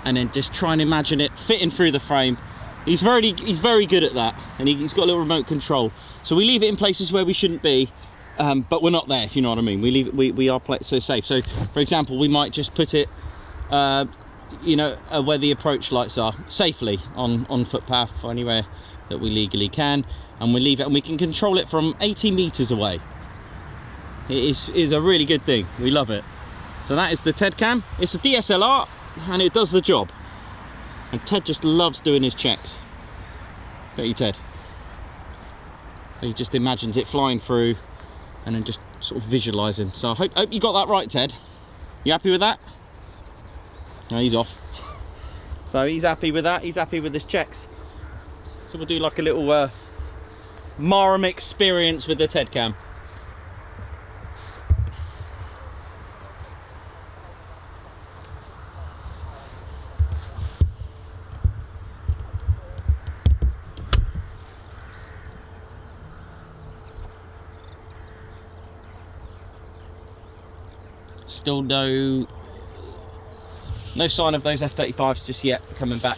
and then just try and imagine it fitting through the frame. He's very good at that, and he's got a little remote control, so we leave it in places where we shouldn't be. But we're not there, if you know what I mean. We are so safe. So, for example, we might just put it, you know, where the approach lights are, safely on footpath or anywhere that we legally can, and we leave it, and we can control it from 80 meters away. It is a really good thing. We love it. So that is the TED cam. It's a DSLR, and it does the job. And Ted just loves doing his checks. Don't you, Ted? He just imagines it flying through, and then just sort of visualising. So I hope you got that right, Ted. You happy with that? No, he's off. So he's happy with that. He's happy with his checks. So we'll do like a little Marham experience with the Ted cam. Still no sign of those F35s just yet coming back.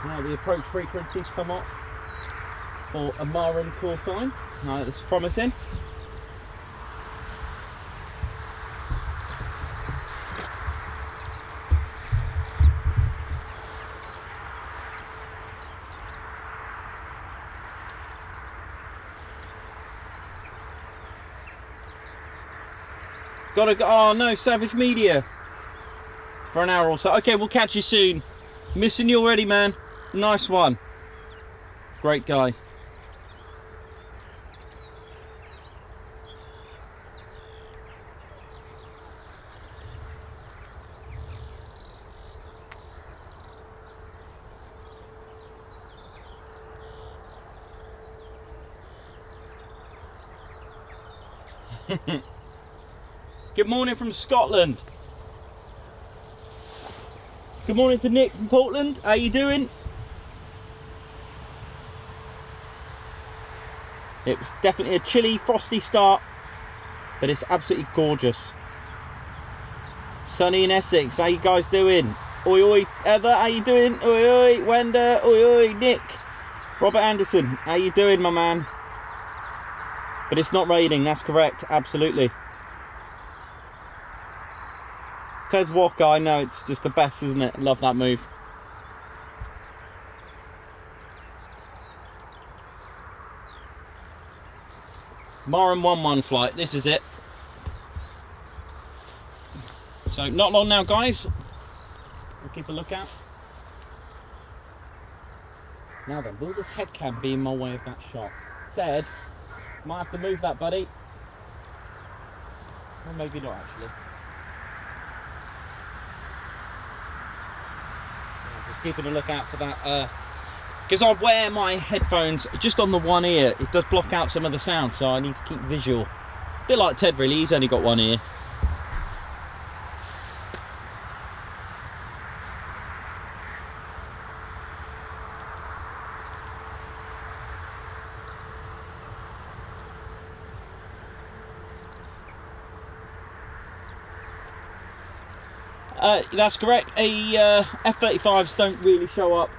Now the approach frequencies come up for a Marham call sign. Now that's promising. Gotta go. Oh no, Savage Media for an hour or so. Okay, we'll catch you soon. Missing you already, man. Nice one. Great guy. Good morning from Scotland. Good morning to Nick from Portland. How you doing? It was definitely a chilly, frosty start, but it's absolutely gorgeous. Sunny in Essex. How you guys doing? Oi oi, Heather. How you doing? Oi oi, Wenda. Oi oi, Nick. Robert Anderson. How you doing, my man? But it's not raining. That's correct. Absolutely. Ted's Walker, I know, it's just the best, isn't it? Love that move. Marham 1-1 flight, this is it. So not long now, guys. We'll keep a lookout. Now then, will the Ted cam be in my way of that shot? Ted, might have to move that, buddy. Or maybe not, actually. Just keeping a lookout for that, because I wear my headphones just on the one ear. It does block out some of the sound, so I need to keep visual. A bit like Ted, really. He's only got one ear. That's correct. F35s don't really show up.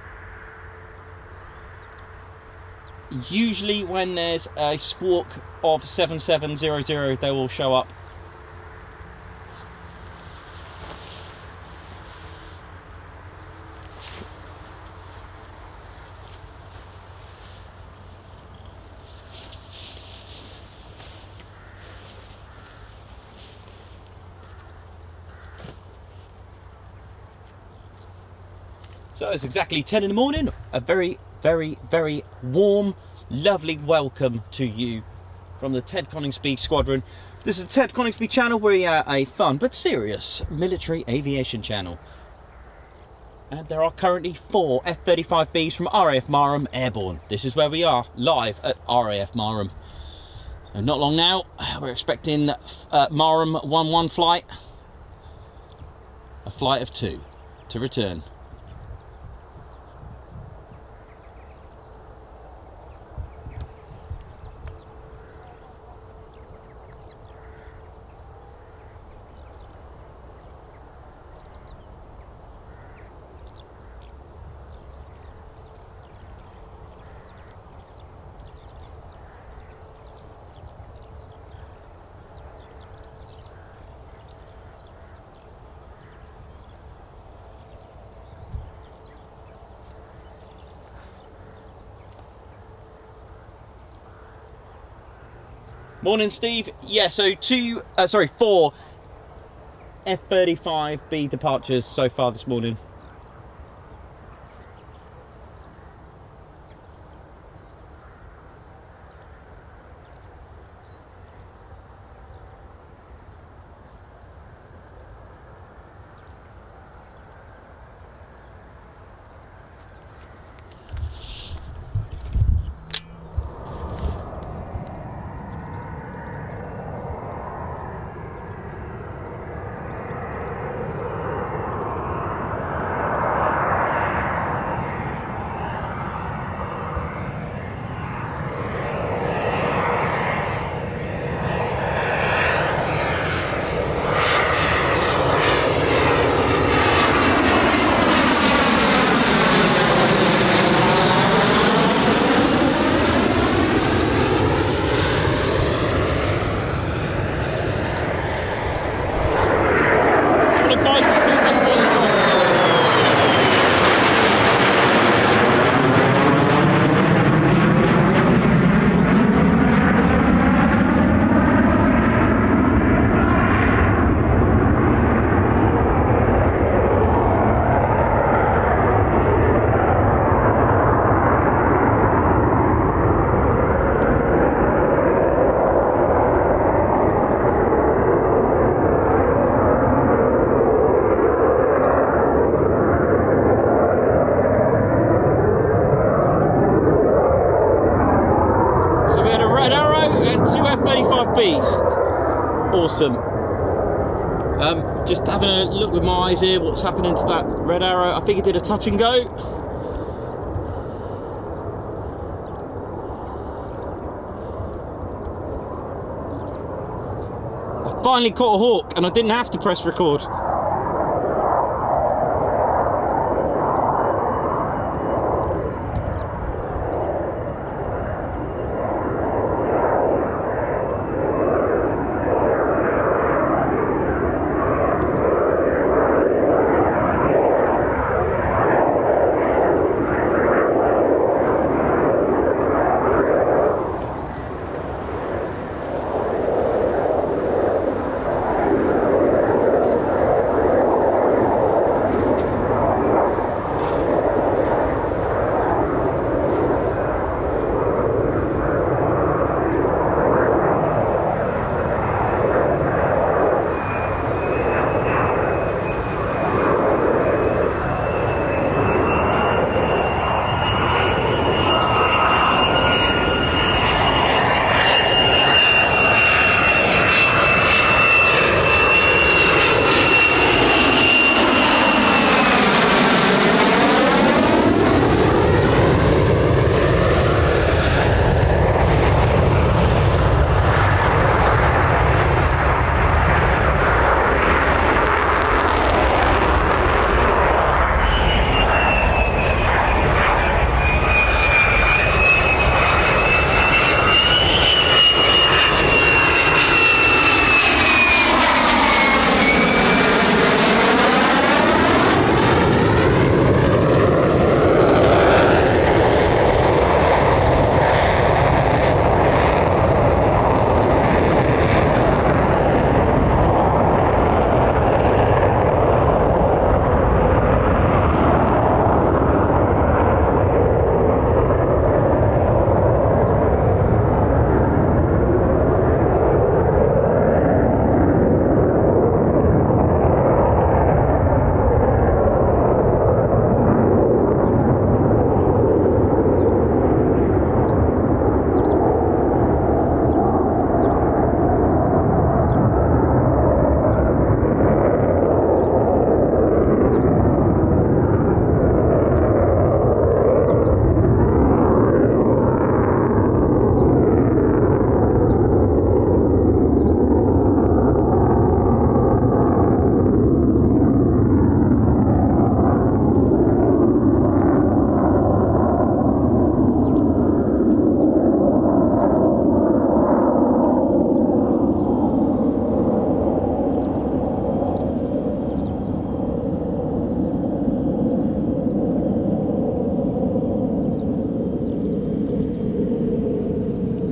Usually when there's a squawk of 7700, they will show up. So it's exactly 10 in the morning. A very, very, very warm, lovely welcome to you from the Ted Coningsby Squadron. This is the Ted Coningsby channel. We are a fun but serious military aviation channel. And there are currently 4 F35Bs from RAF Marham airborne. This is where we are, live at RAF Marham. So not long now, we're expecting Marham 1-1 flight. A flight of 2 to return. Morning, Steve. Yeah, so four F35B departures so far this morning. Awesome. Just having a look with my eyes here, what's happening to that red arrow. I think it did a touch and go. I finally caught a hawk and I didn't have to press record.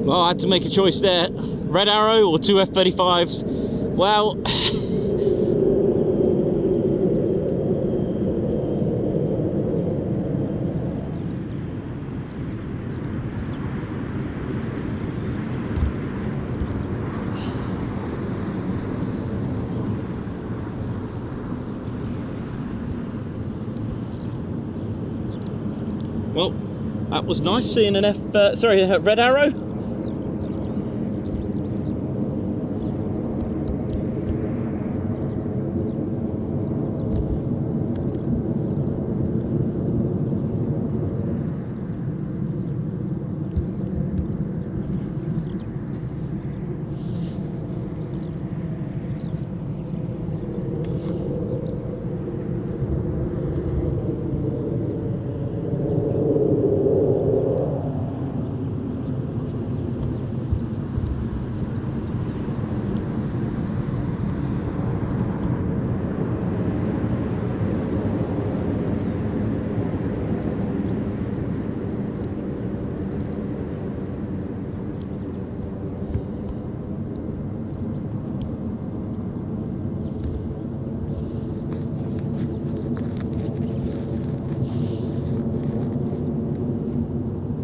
Well, I had to make a choice there. Red Arrow or 2 F-35s. Well, well, that was nice seeing an Red Arrow.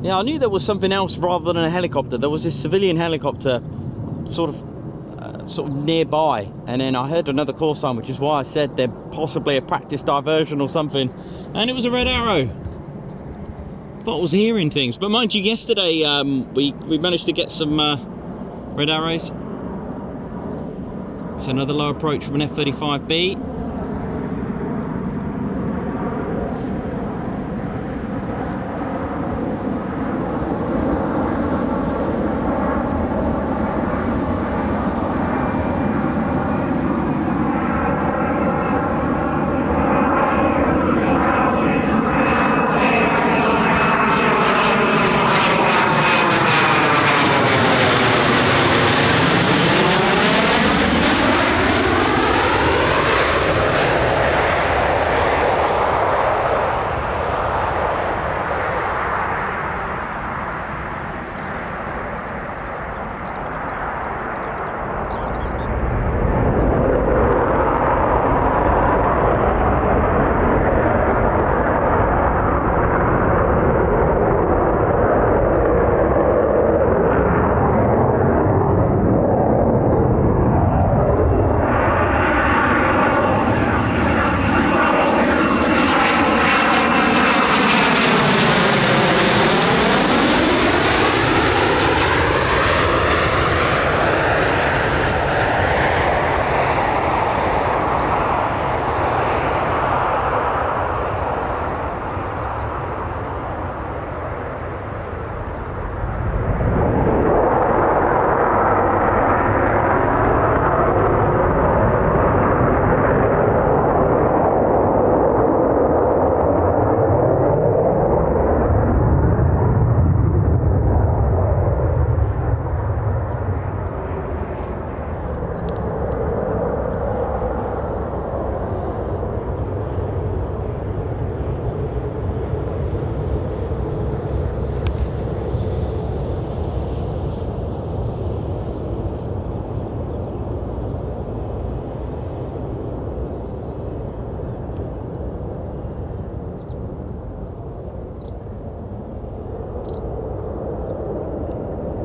Yeah, I knew there was something else rather than a helicopter. There was this civilian helicopter sort of nearby, and then I heard another call sign, which is why I said they're possibly a practice diversion or something, and it was a Red Arrow. Thought I was hearing things, but mind you, yesterday we managed to get some Red Arrows. It's another low approach from an F35B.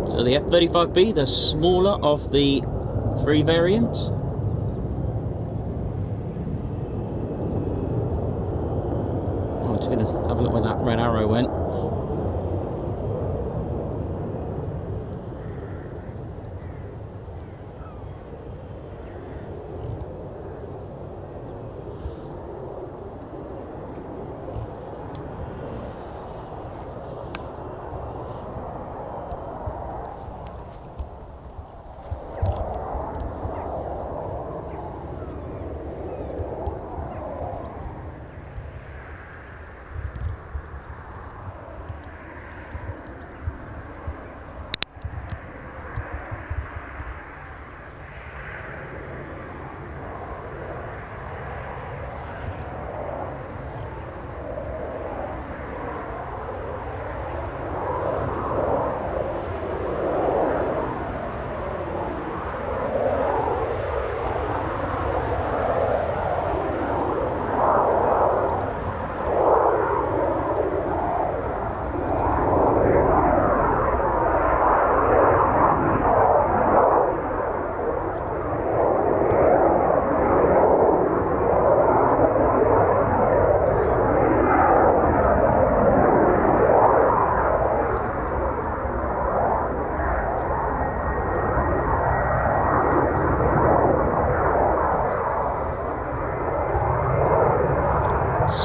So the F35B, the smaller of the three variants. I'm just going to have a look where that Red Arrow went.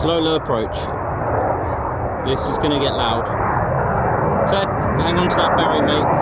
Slow approach. This is going to get loud. Ted, hang on to that berry, mate.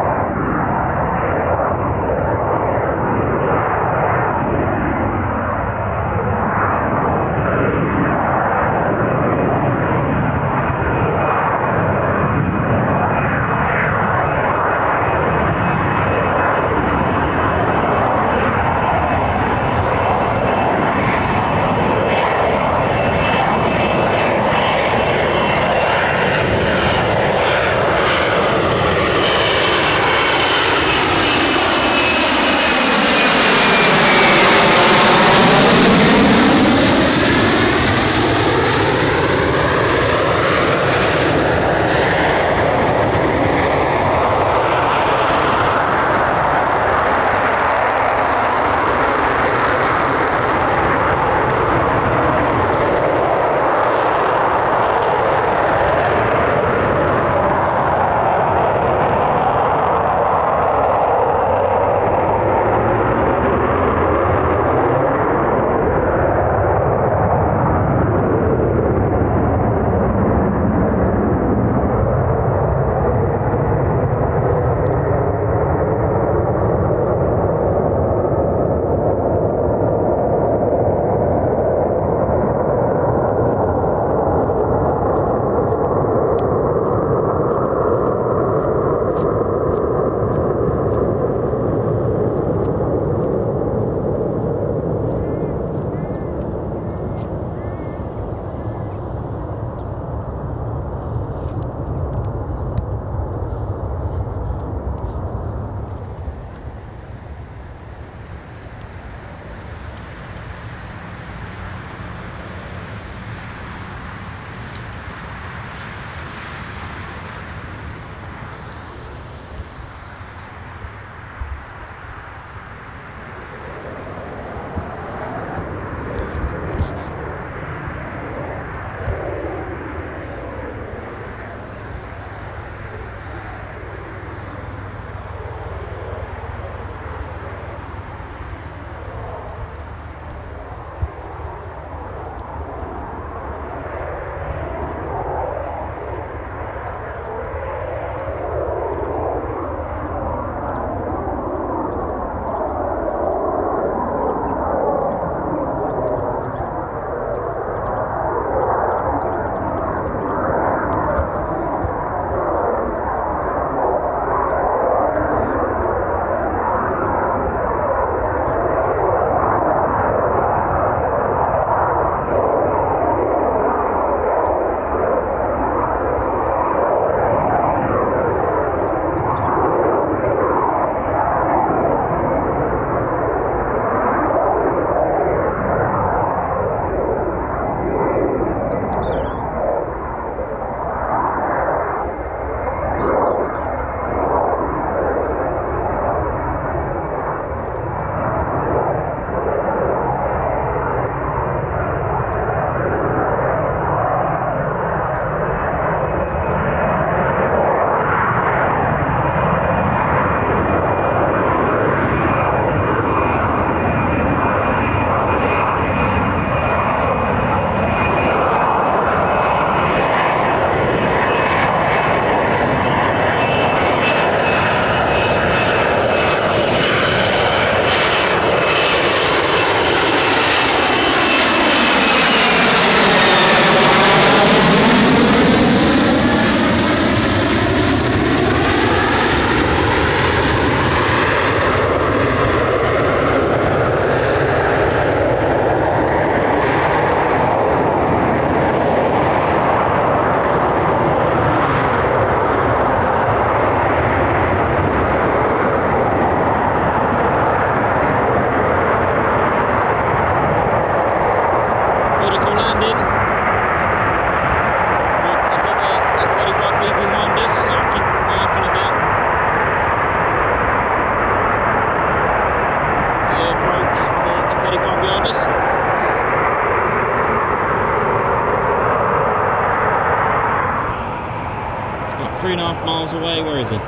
about 3.5 miles away. Where is he?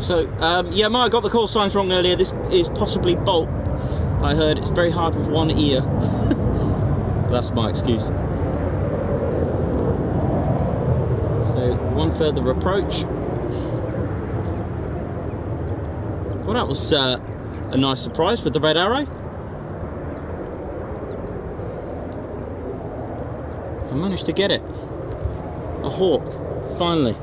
So, yeah, I got the call signs wrong earlier. This is possibly Bolt. I heard it's very hard with one ear. That's my excuse. So, one further approach. Well, that was a nice surprise with the red arrow. I managed to get it. A hawk, finally.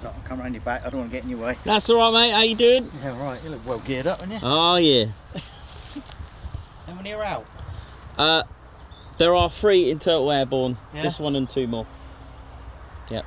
I'll come around your back, I don't want to get in your way. That's alright, mate. How you doing? Yeah, right, you look well geared up, aren't you? Oh, yeah. How many are out? There are 3 in total airborne. Yeah? This one and 2 more. Yep.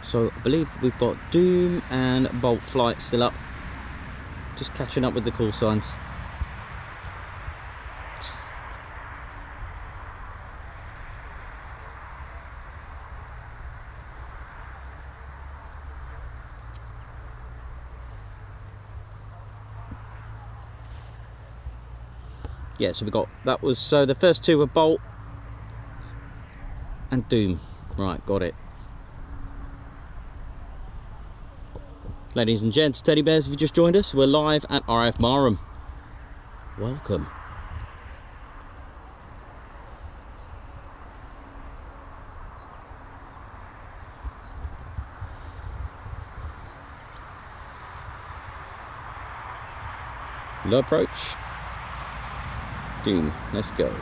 So I believe we've got Doom and Bolt flight still up. Just catching up with the call signs. Yeah, so we got, that was, so the first 2 were Bolt and Doom. Right, got it. Ladies and gents, teddy bears, if you just joined us, we're live at RAF Marham. Welcome. Low approach. Doom, let's go.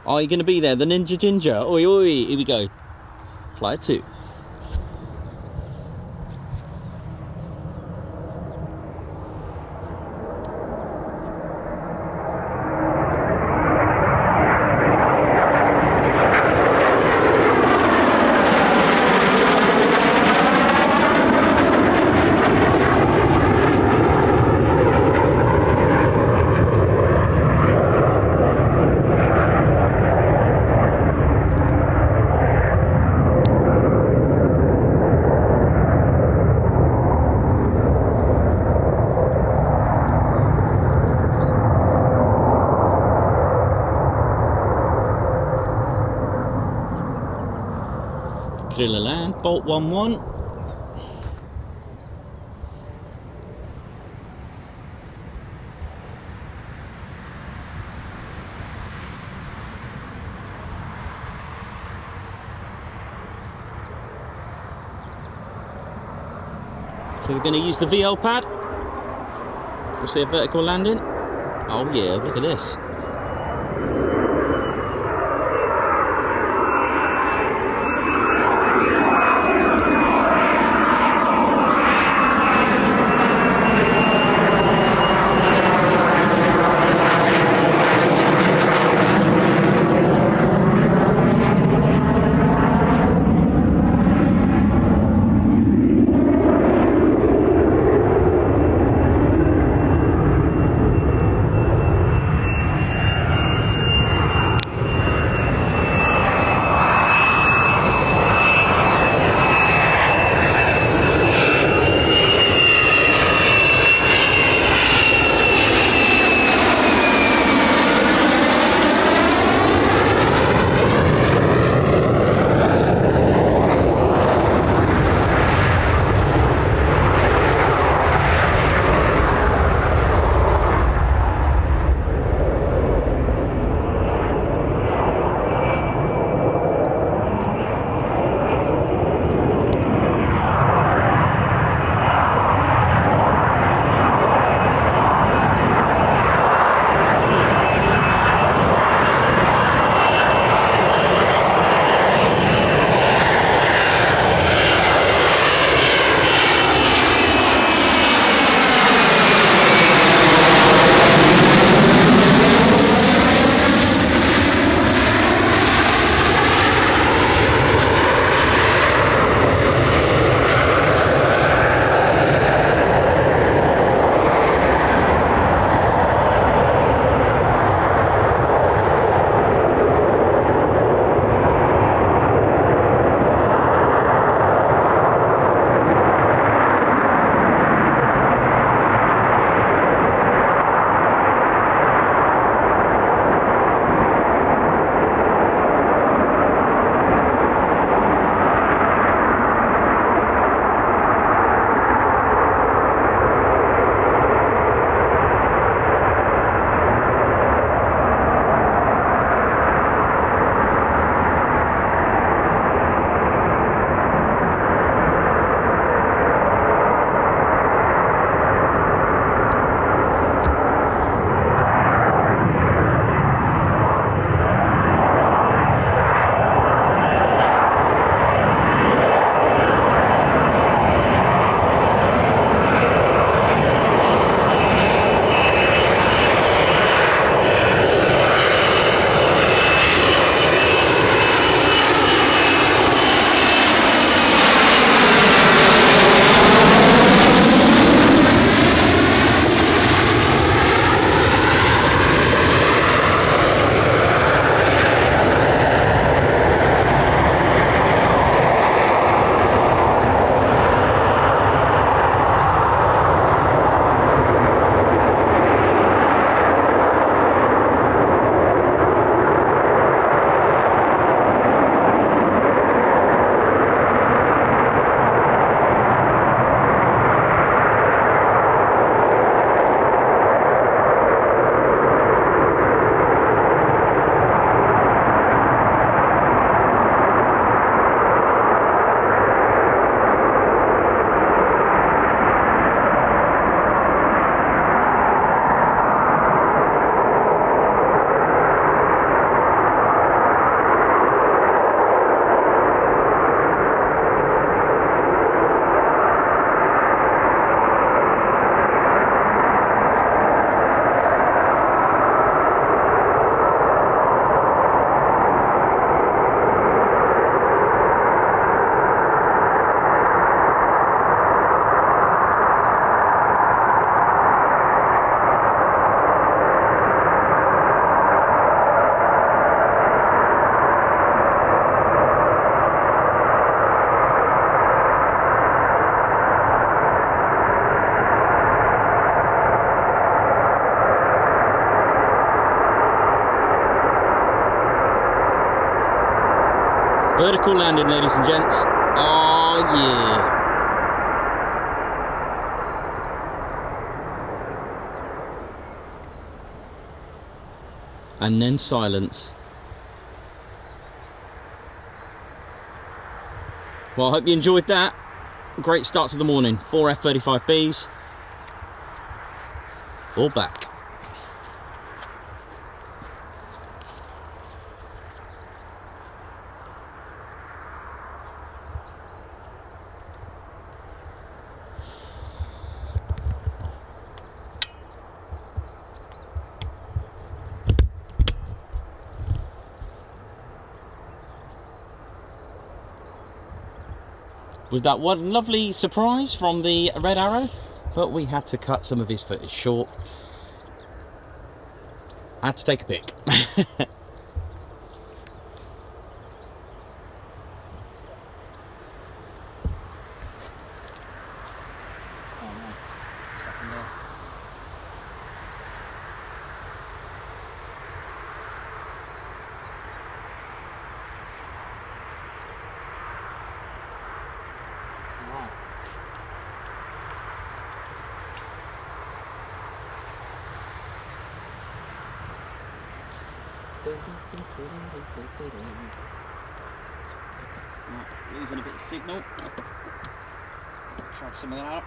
Are you going to be there? The Ninja Ginger. Oi, oi. Here we go. Flight 2. Clear land, bolt 1-1. So we're going to use the VL pad. We'll see a vertical landing. Oh yeah, look at this. Vertical landing, ladies and gents. Oh yeah. And then silence. Well, I hope you enjoyed that. Great start to the morning. 4 F35Bs. All back. With that one lovely surprise from the Red Arrow, but we had to cut some of his footage short. Had to take a pic. Right, losing a bit of signal. Try some of that out.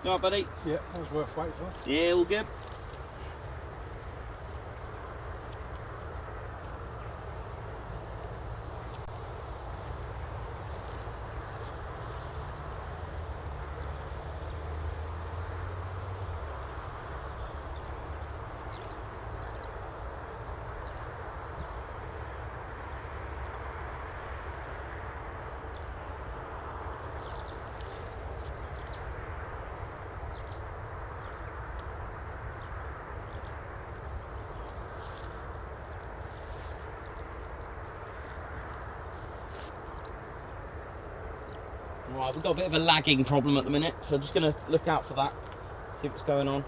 You alright, buddy? Yeah, that was worth waiting for. Yeah, all good. Right, we've got a bit of a lagging problem at the minute, so just going to look out for that, see what's going on.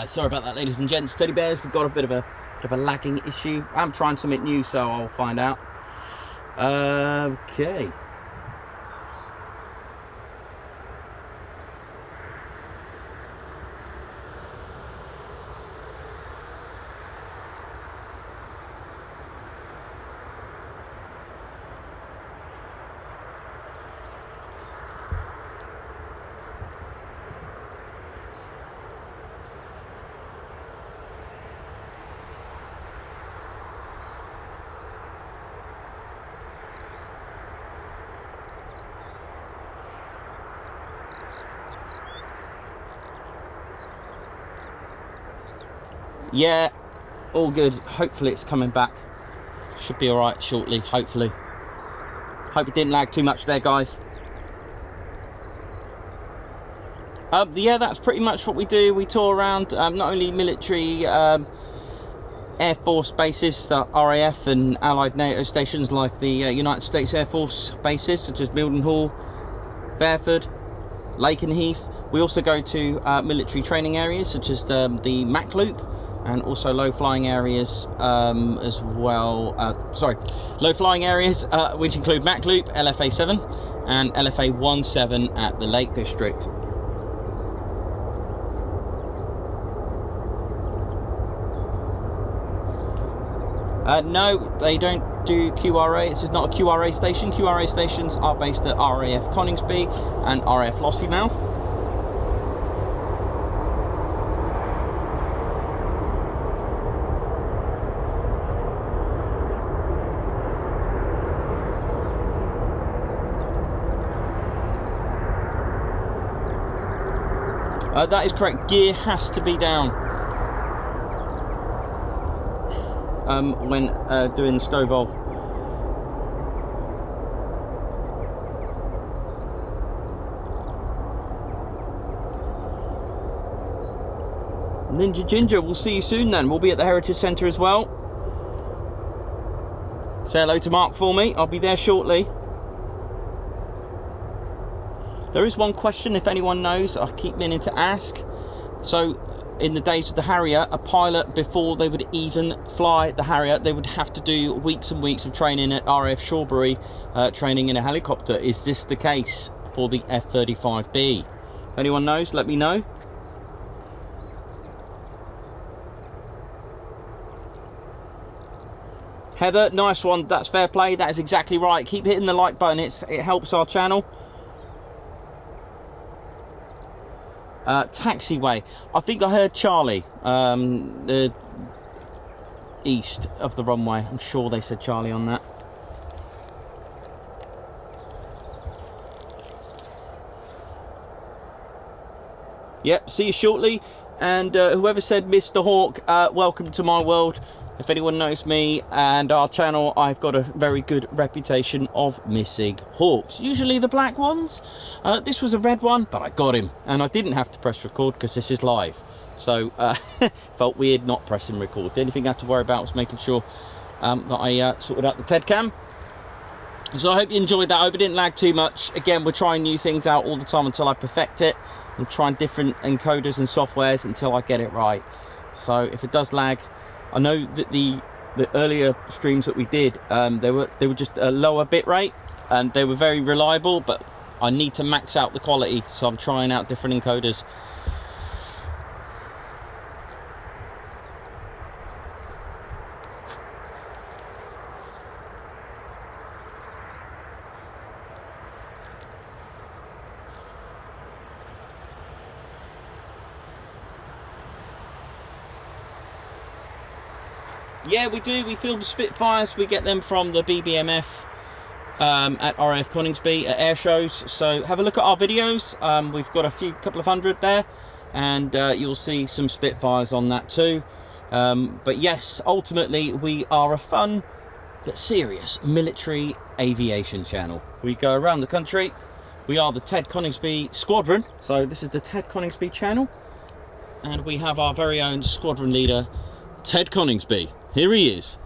Sorry about that, ladies and gents. Teddy bears, we've got a bit of a lagging issue. I'm trying something new, so I'll find out. Okay. Yeah, all good. Hopefully it's coming back. Should be alright shortly, hopefully. Hope it didn't lag too much there, guys. Yeah, that's pretty much what we do. We tour around not only military Air Force bases, RAF and allied NATO stations like the United States Air Force bases such as Mildenhall, Fairford, Lakenheath. We also go to military training areas such as the Mac Loop, and also low flying areas as well. Low flying areas which include Mac Loop, LFA 7 and LFA 17 at the Lake District. No, they don't do QRA. This is not a QRA station. QRA stations are based at RAF Coningsby and RAF Lossiemouth. That is correct. Gear has to be down when doing Stovall. Ninja Ginger, we'll see you soon then. We'll be at the Heritage Centre as well. Say hello to Mark for me. I'll be there shortly. There is one question, if anyone knows, I keep meaning to ask. So, in the days of the Harrier, a pilot, before they would even fly the Harrier, they would have to do weeks and weeks of training at RAF Shawbury, training in a helicopter. Is this the case for the F35B? If anyone knows, let me know. Heather, nice one. That's fair play. That is exactly right. Keep hitting the like button. It helps our channel. Taxiway. I think I heard Charlie. The east of the runway. I'm sure they said Charlie on that. Yep, see you shortly. And whoever said Mr. Hawk, welcome to my world. If anyone knows me and our channel, I've got a very good reputation of missing hawks. Usually the black ones. This was a red one, but I got him. And I didn't have to press record because this is live. So, felt weird not pressing record. The only thing I had to worry about was making sure that I sorted out the TED cam. So I hope you enjoyed that. I hope it didn't lag too much. Again, we're trying new things out all the time until I perfect it. I'm trying different encoders and softwares until I get it right. So if it does lag, I know that the earlier streams that we did, they were just a lower bit rate and they were very reliable, but I need to max out the quality, so I'm trying out different encoders. Yeah, we do. We film Spitfires. We get them from the BBMF at RAF Coningsby at air shows. So have a look at our videos. We've got a couple of hundred there, and you'll see some Spitfires on that too. But yes, ultimately we are a fun but serious military aviation channel. We go around the country. We are the Ted Coningsby Squadron. So this is the Ted Coningsby channel, and we have our very own squadron leader, Ted Coningsby. Here he is.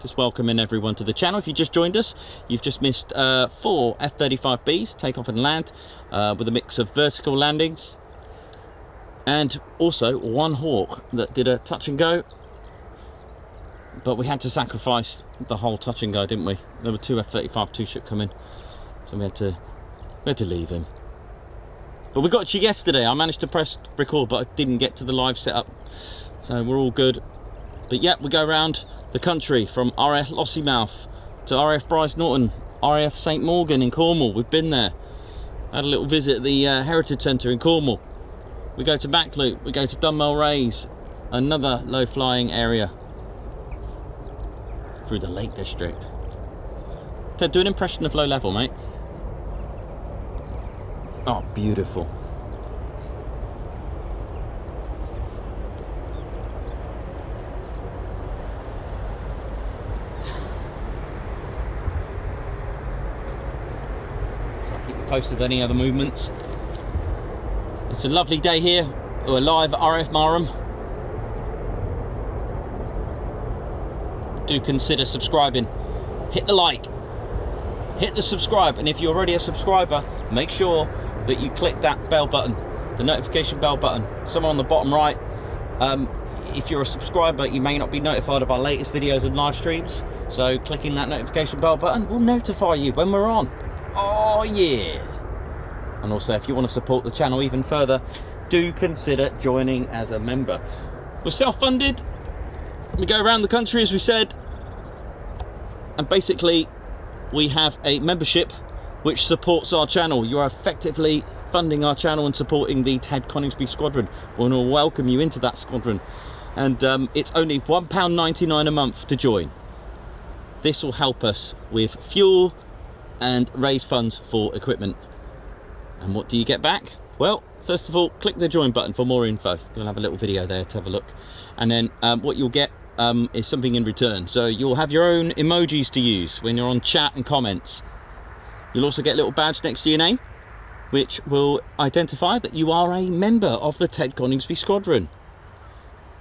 Just welcoming everyone to the channel. If you just joined us, you've just missed 4 F35Bs, takeoff and land, with a mix of vertical landings, and also 1 Hawk that did a touch and go. But we had to sacrifice the whole touch and go, didn't we? There were 2 F35 two-ship coming, so we had to leave him. But we got you yesterday. I managed to press record, but I didn't get to the live setup. So we're all good. But yeah, we go around the country from RAF Lossiemouth to RAF Bryce Norton, RAF St Morgan in Cornwall. We've been there. Had a little visit at the Heritage Centre in Cornwall. We go to Backloop, we go to Dunmel Rays, another low flying area through the Lake District. Ted, do an impression of low level, mate. Oh, beautiful. Posted of any other movements. It's a lovely day here. We're live at RAF Marham. Do consider subscribing. Hit the like, hit the subscribe, and if you're already a subscriber, make sure that you click that bell button, the notification bell button, somewhere on the bottom right. If you're a subscriber, you may not be notified of our latest videos and live streams, so clicking that notification bell button will notify you when we're on. Oh yeah. And also, if you want to support the channel even further, do consider joining as a member. We're self-funded, we go around the country, as we said, and basically we have a membership which supports our channel. You are effectively funding our channel and supporting the Ted Coningsby Squadron. We want to welcome you into that squadron, and it's only £1.99 a month to join. This will help us with fuel and raise funds for equipment. And what do you get back? Well, first of all, click the join button for more info. You'll have a little video there to have a look. And then what you'll get is something in return. So you'll have your own emojis to use when you're on chat and comments. You'll also get a little badge next to your name, which will identify that you are a member of the Ted Coningsby Squadron.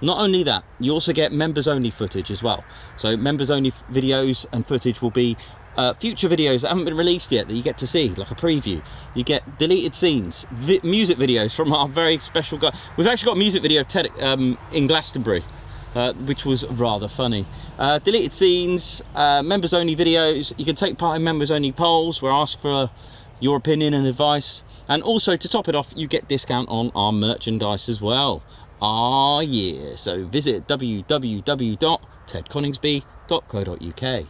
Not only that, you also get members only footage as well. So members only videos and footage will be future videos that haven't been released yet that you get to see, like a preview. You get deleted scenes, music videos from our very special guy. We've actually got a music video of Ted in Glastonbury, which was rather funny. Deleted scenes, members only videos. You can take part in members only polls where I ask for your opinion and advice. And also, to top it off, you get discount on our merchandise as well. Ah, yeah. So visit www.tedconingsby.co.uk.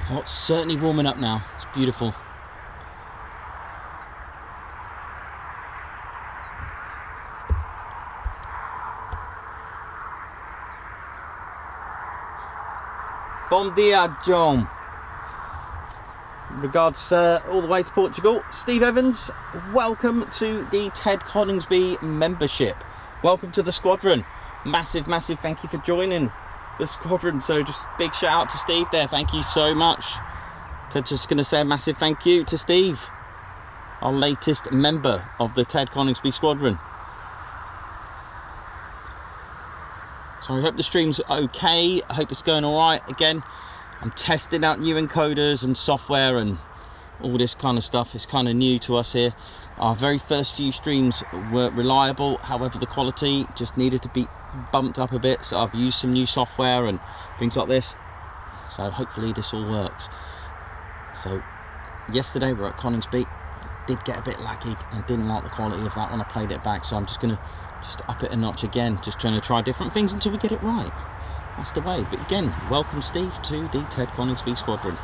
Oh, it's certainly warming up now. It's beautiful. Bom dia, John. Regards all the way to Portugal. Steve Evans, welcome to the Ted Coningsby membership. Welcome to the squadron. Massive, massive thank you for joining the squadron. So just big shout out to Steve there. Thank you so much. So just going to say a massive thank you to Steve, our latest member of the Ted Coningsby squadron. So I hope the stream's okay. I hope it's going all right. Again, I'm testing out new encoders and software and all this kind of stuff. It's kind of new to us here. Our very first few streams were reliable. However, the quality just needed to be bumped up a bit. So I've used some new software and things like this. So hopefully this all works. So yesterday we were at Coningsby. Did get a bit laggy and didn't like the quality of that when I played it back. So I'm just going to up it a notch again. Just trying to try different things until we get it right. That's the way. But again, welcome Steve to the Ted Coningsby squadron.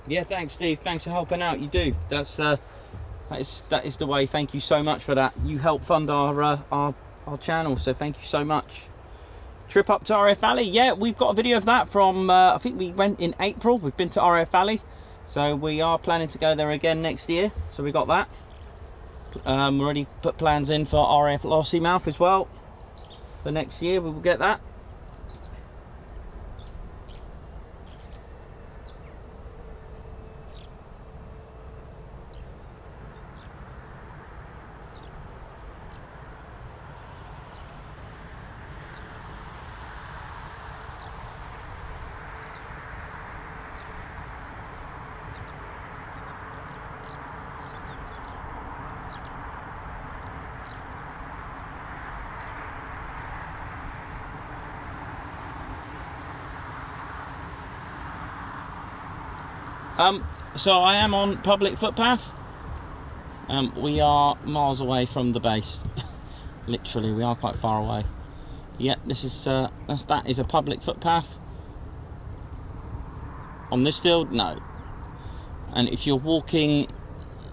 Yeah, thanks, Steve. Thanks for helping out. You do. That is the way. Thank you so much for that. You help fund our channel, so thank you so much. Trip up to RAF Valley. Yeah, we've got a video of that from I think we went in April. We've been to RAF Valley, so we are planning to go there again next year. So we got that. We already put plans in for RAF Lossiemouth as well. For next year, we will get that. So I am on public footpath. We are miles away from the base. Literally, we are quite far away. Yeah, this is that is a public footpath. On this field, no. And if you're walking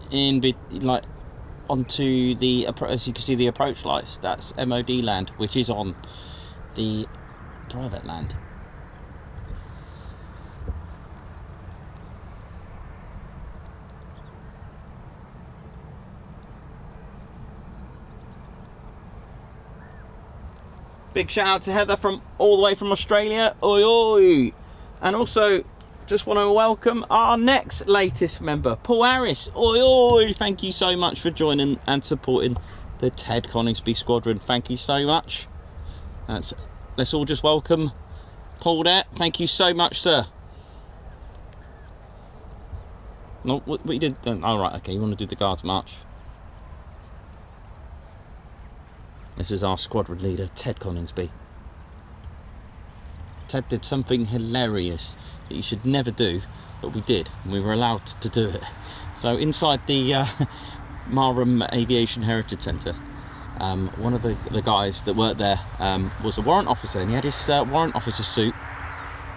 in, like onto the, as you can see, the approach lights, that's MOD land, which is on the private land. Big shout out to Heather from all the way from Australia. Oi oi! And also, just want to welcome our next latest member, Paul Harris. Oi oi! Thank you so much for joining and supporting the Ted Coningsby Squadron. Thank you so much. Let's all just welcome Paul there. Thank you so much, sir. No, what you did? Oh, right, okay. You want to do the Guards March? This is our squadron leader, Ted Coningsby. Ted did something hilarious that you should never do, but we did, and we were allowed to do it. So inside the Marham Aviation Heritage Centre, one of the guys that worked there was a warrant officer, and he had his warrant officer suit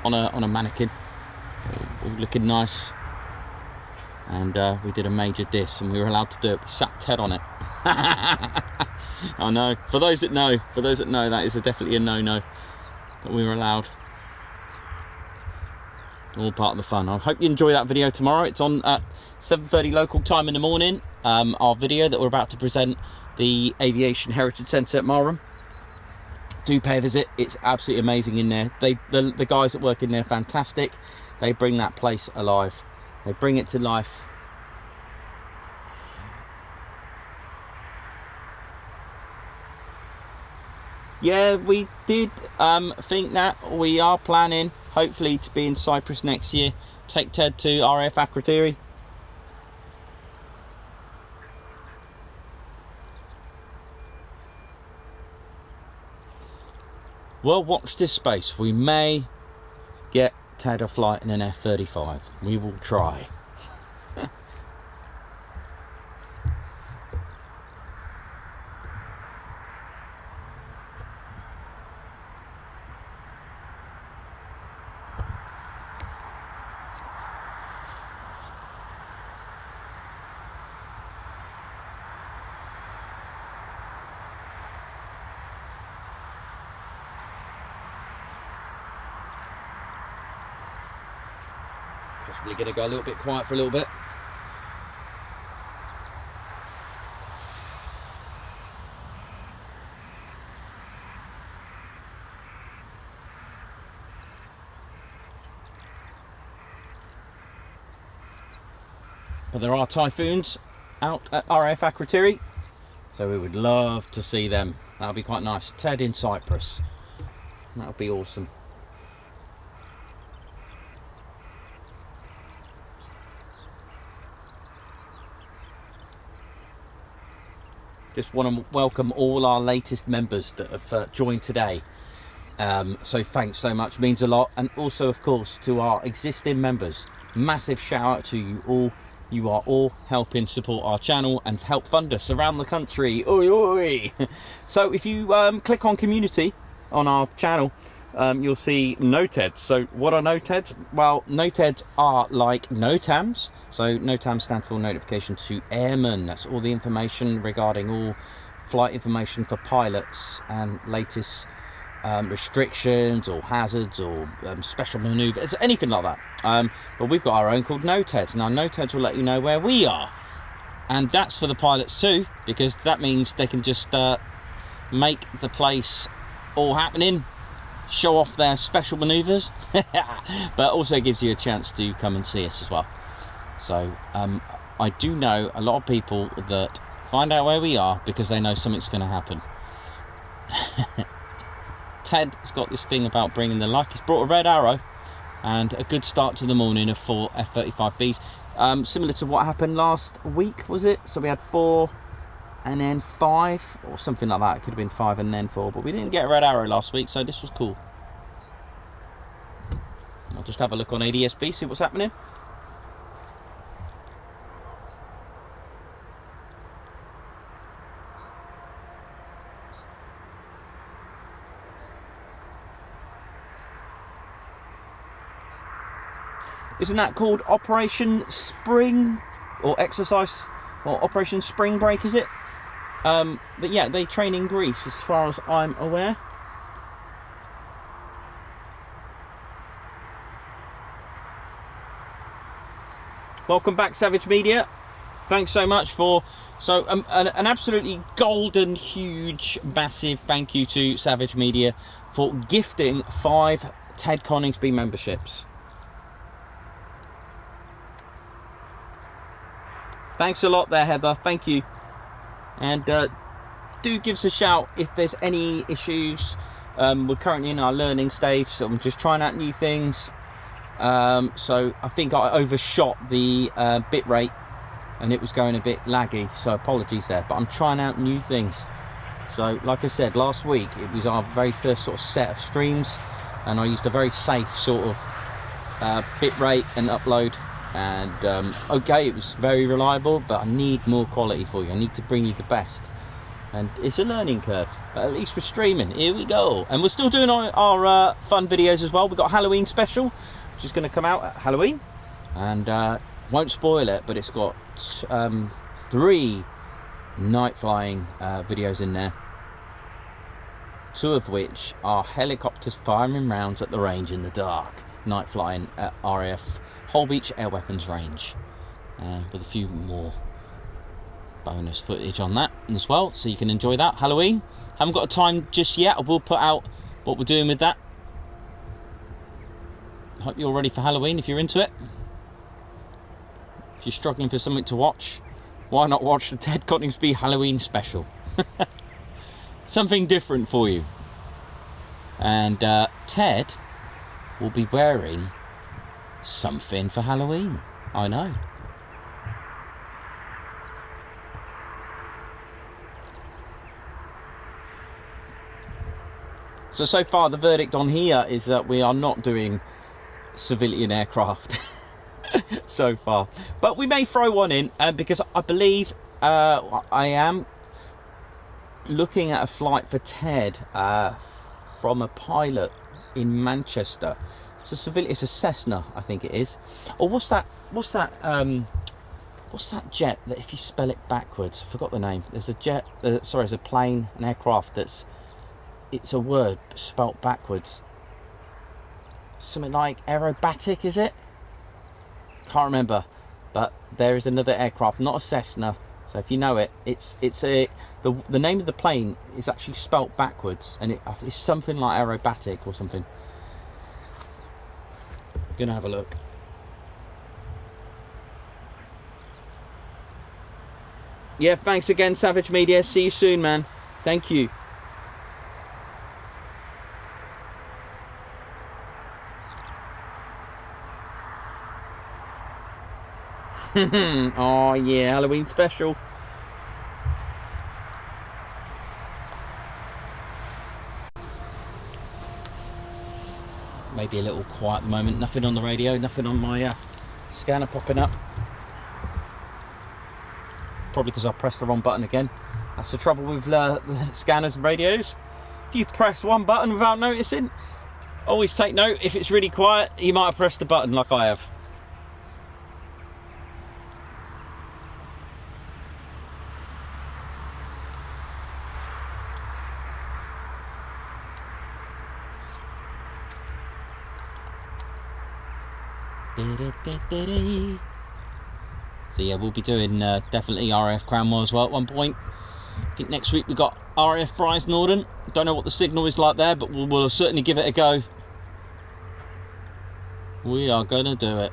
on a mannequin, all looking nice. And we did a major diss, and we were allowed to do it. We sat Ted on it. I know. For those that know, that is definitely a no-no. But we were allowed. All part of the fun. I hope you enjoy that video tomorrow. It's on at 7:30 local time in the morning. Our video that we're about to present, the Aviation Heritage Centre at Marham. Do pay a visit. It's absolutely amazing in there. The guys that work in there are fantastic. They bring that place alive. They bring it to life. Yeah, we did think that. We are planning, hopefully, to be in Cyprus next year. Take Ted to RAF Akrotiri. Well, watch this space. We may get Ted a flight in an F35. We will try. Possibly going to go a little bit quiet for a little bit. But there are typhoons out at RAF Akrotiri, so we would love to see them. That would be quite nice. Ted in Cyprus. That would be awesome. Just want to welcome all our latest members that have joined today. So thanks so much, means a lot. And also, of course, to our existing members, massive shout out to you all. You are all helping support our channel and help fund us around the country. Oi, oi. So if you click on community on our channel, you'll see NOTEDs. So what are NOTEDs? Well, NOTEDs are like NOTAMs. So NOTAM stands for Notification to Airmen. That's all the information regarding all flight information for pilots and latest restrictions or hazards or special manoeuvres, anything like that. But we've got our own called NOTEDs. Now NOTEDs will let you know where we are, and that's for the pilots too, because that means they can just make the place all happening, show off their special manoeuvres, but also gives you a chance to come and see us as well. So I do know a lot of people that find out where we are because they know something's going to happen. Ted's got this thing about bringing the luck. He's brought a red arrow and a good start to the morning of 4 F35Bs. Similar to what happened last week, was it? So we had 4 and then 5 or something like that. It could have been 5 and then 4, but we didn't get a red arrow last week, so this was cool. I'll just have a look on ADSB, see what's happening. Isn't that called Operation Spring or Exercise or Operation Spring Break, is it? But yeah, they train in Greece as far as I'm aware. Welcome back, Savage Media. Thanks so much for an absolutely golden, huge, massive thank you to Savage Media for gifting 5 Ted Coningsby memberships. Thanks a lot there, Heather. Thank you. And do give us a shout if there's any issues. We're currently in our learning stage, so I'm just trying out new things. So I think I overshot the bit rate and it was going a bit laggy, so apologies there. But I'm trying out new things. So like I said, last week it was our very first sort of set of streams, and I used a very safe sort of bit rate and upload. And okay, it was very reliable, but I need more quality for you. I need to bring you the best, and it's a learning curve, but at least we're streaming. Here we go. And we're still doing our fun videos as well. We've got a Halloween special which is going to come out at Halloween, and won't spoil it, but it's got 3 night flying videos in there, 2 of which are helicopters firing rounds at the range in the dark, night flying at RAF Holbeach Air Weapons Range, with a few more bonus footage on that as well, so you can enjoy that. Halloween, haven't got a time just yet. I will put out what we're doing with that. Hope you're ready for Halloween if you're into it. If you're struggling for something to watch, why not watch the Ted Coningsby Halloween special? Something different for you. And Ted will be wearing something for Halloween. I know. So far the verdict on here is that we are not doing civilian aircraft so far, but we may throw one in, because I believe I am looking at a flight for Ted from a pilot in Manchester. It's a Cessna, I think it is. Or what's that jet that if you spell it backwards, I forgot the name. There's a jet, sorry, there's a plane, an aircraft it's a word spelt backwards. Something like aerobatic, is it? Can't remember. But there is another aircraft, not a Cessna. So if you know it, the name of the plane is actually spelt backwards, and it's something like aerobatic or something. Gonna have a look. Yeah, thanks again, Savage Media. See you soon, man. Thank you. Oh yeah, Halloween special. Maybe a little quiet at the moment. Nothing on the radio, nothing on my scanner popping up. Probably because I pressed the wrong button again. That's the trouble with the scanners and radios. If you press one button without noticing, Always take note, if it's really quiet, you might have pressed the button like I have. So yeah, we'll be doing definitely RAF Cranwell as well at one point. I think next week we've got RAF Bryce Norden. Don't know what the signal is like there, but we'll certainly give it a go. We are going to do it.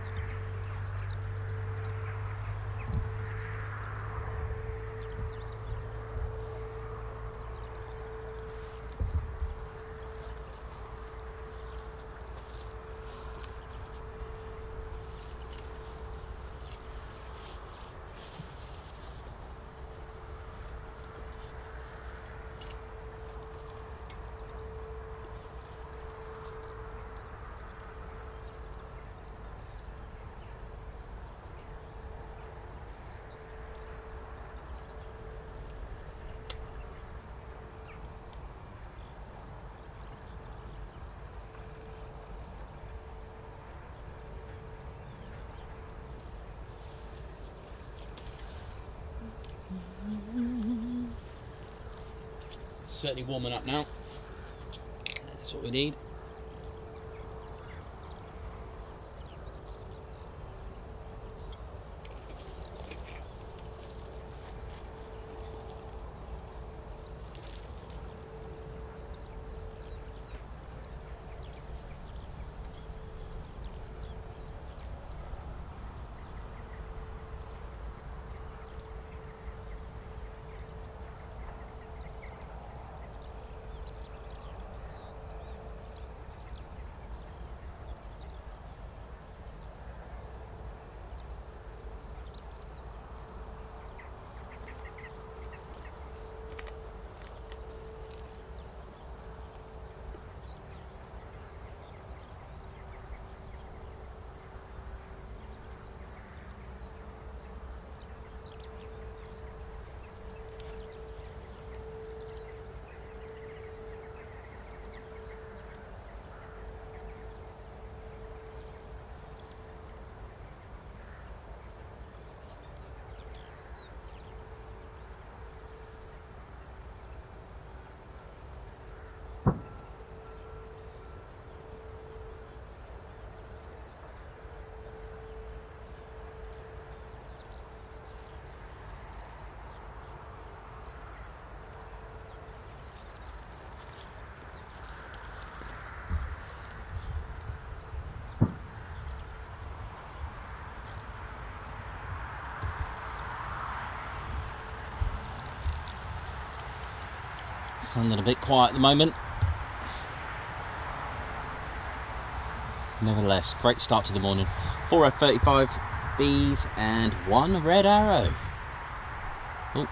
Certainly warming up now. That's what we need. Sounding a bit quiet at the moment. Nevertheless, great start to the morning. 4 F35Bs and 1 red arrow. Oh.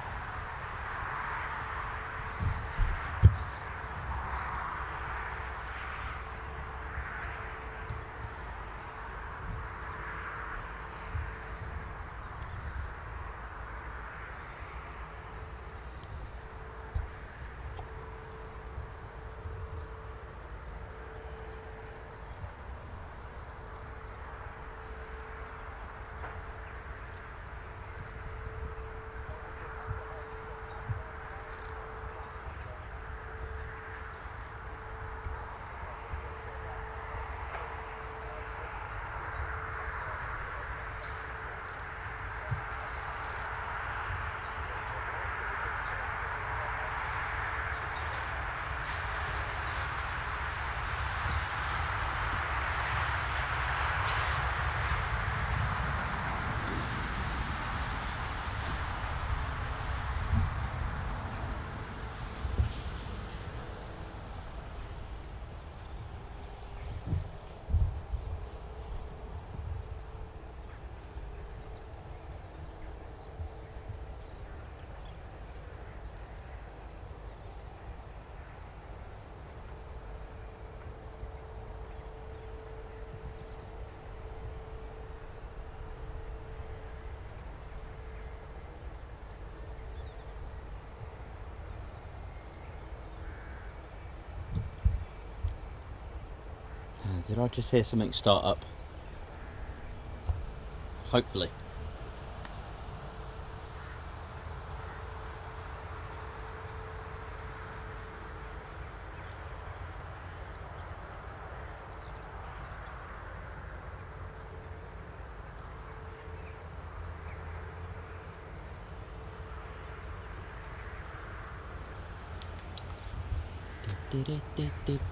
Did I just hear something start up? Hopefully.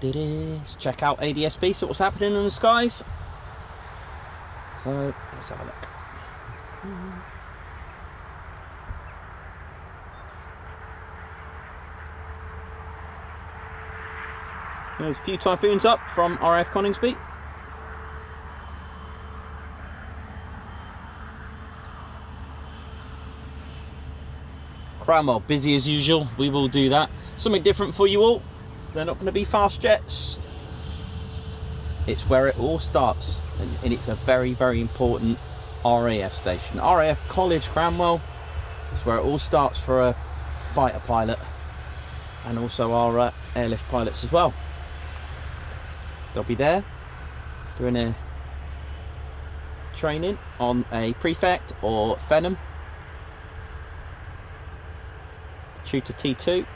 Let's check out ADSB, see what's happening in the skies. So let's have a look. There's a few typhoons up from RAF Coningsby. Cranwell, busy as usual. We will do that. Something different for you all. They're not going to be fast jets. It's where it all starts, and it's a very, very important RAF station. RAF College Cranwell is where it all starts for a fighter pilot, and also our airlift pilots as well. They'll be there doing a training on a Prefect or Phenom Tutor T2.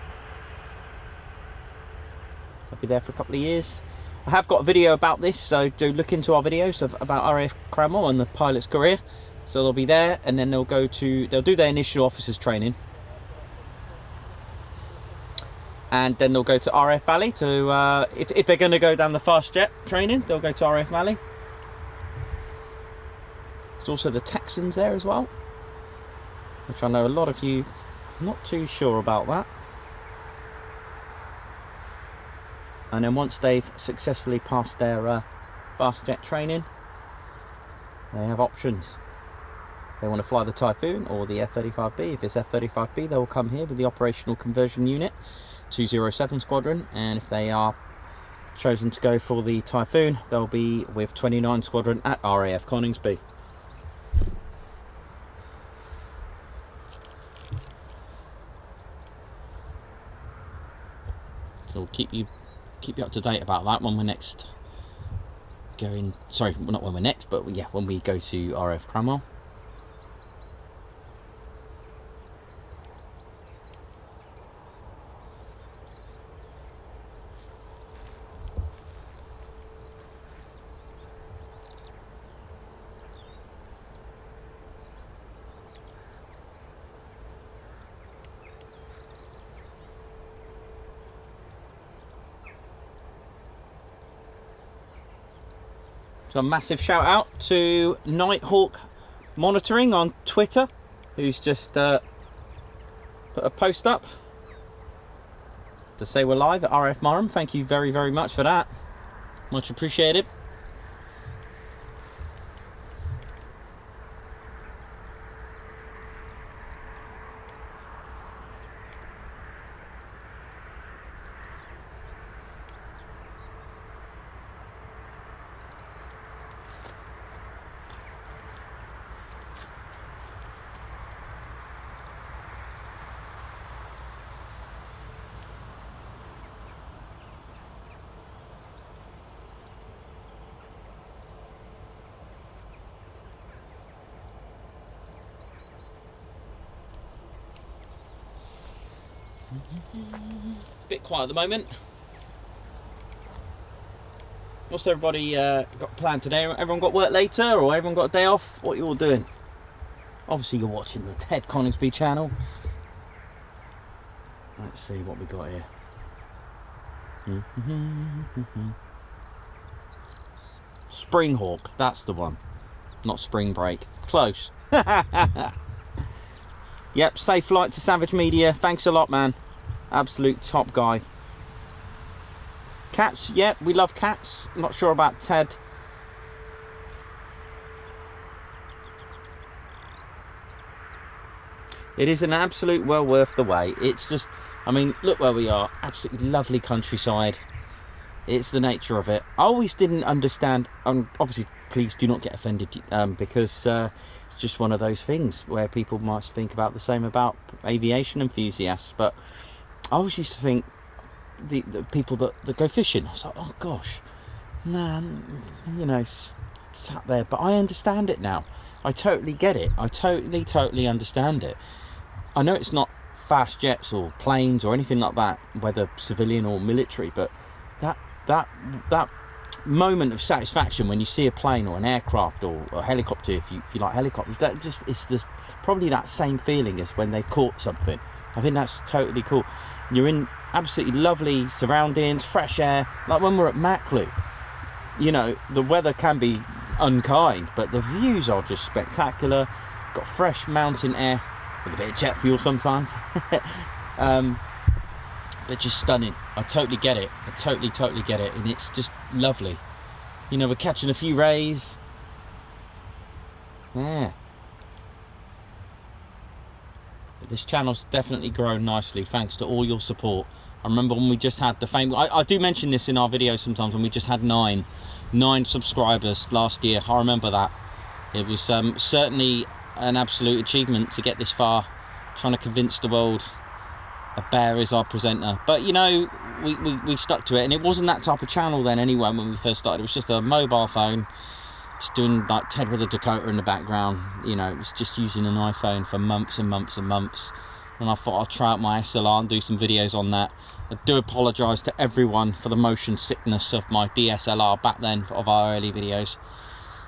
I'll be there for a couple of years. I have got a video about this, so do look into our videos about RAF Cranwell and the pilot's career. So they'll be there, and then they'll do their initial officers training, and then they'll go to RAF Valley to if they're going to go down the fast jet training, they'll go to RAF Valley. There's also the Texans there as well, which I know a lot of you not too sure about that. And then once they've successfully passed their fast jet training, they have options. They want to fly the Typhoon or the F35B. If it's F35B, they will come here with the Operational Conversion Unit 207 Squadron, and if they are chosen to go for the Typhoon, they'll be with 29 Squadron at RAF Coningsby. So we'll keep you up to date about that when we're next going. Sorry, not when we're next, but yeah, when we go to RAF Cranwell. So a massive shout out to Nighthawk Monitoring on Twitter, who's just put a post up to say we're live at RAF Marham. Thank you very, very much for that. Much appreciated. Bit quiet at the moment. What's everybody got planned today? Everyone got work later, or everyone got a day off? What are you all doing? Obviously you're watching the Ted Coningsby channel. Let's see what we got here. Springhawk, that's the one. Not Spring Break. Close. Yep, safe flight to Savage Media. Thanks a lot, man. Absolute top guy. Cats, yep, we love cats. Not sure about Ted. It is an absolute well worth the wait. It's just, I mean, look where we are. Absolutely lovely countryside. It's the nature of it. I always didn't understand, obviously please do not get offended, because it's just one of those things where people might think about the same about aviation enthusiasts, but I always used to think the people that go fishing, I was like, oh gosh, nah, you know, sat there. But I understand it now. I totally get it. I totally understand it. I know it's not fast jets or planes or anything like that, whether civilian or military, but that moment of satisfaction when you see a plane or an aircraft or a helicopter, if you like helicopters, that just, it's just probably that same feeling as when they caught something. I think that's totally cool. You're in absolutely lovely surroundings, fresh air, like when we're at Mac Loop. You know, the weather can be unkind, but the views are just spectacular. Got fresh mountain air with a bit of jet fuel sometimes. But just stunning. I totally get it. I totally get it. And it's just lovely. You know, we're catching a few rays. Yeah. But this channel's definitely grown nicely thanks to all your support. I remember when we just had the fame. I do mention this in our videos sometimes, when we just had nine subscribers last year. I remember that. It was certainly an absolute achievement to get this far, trying to convince the world a bear is our presenter. But you know, we stuck to it, and it wasn't that type of channel then anyway. When we first started, it was just a mobile phone, just doing like Ted with a Dakota in the background. You know, it was just using an iPhone for months and months and months. And I thought I'd try out my SLR and do some videos on that. I do apologise to everyone for the motion sickness of my DSLR back then, of our early videos.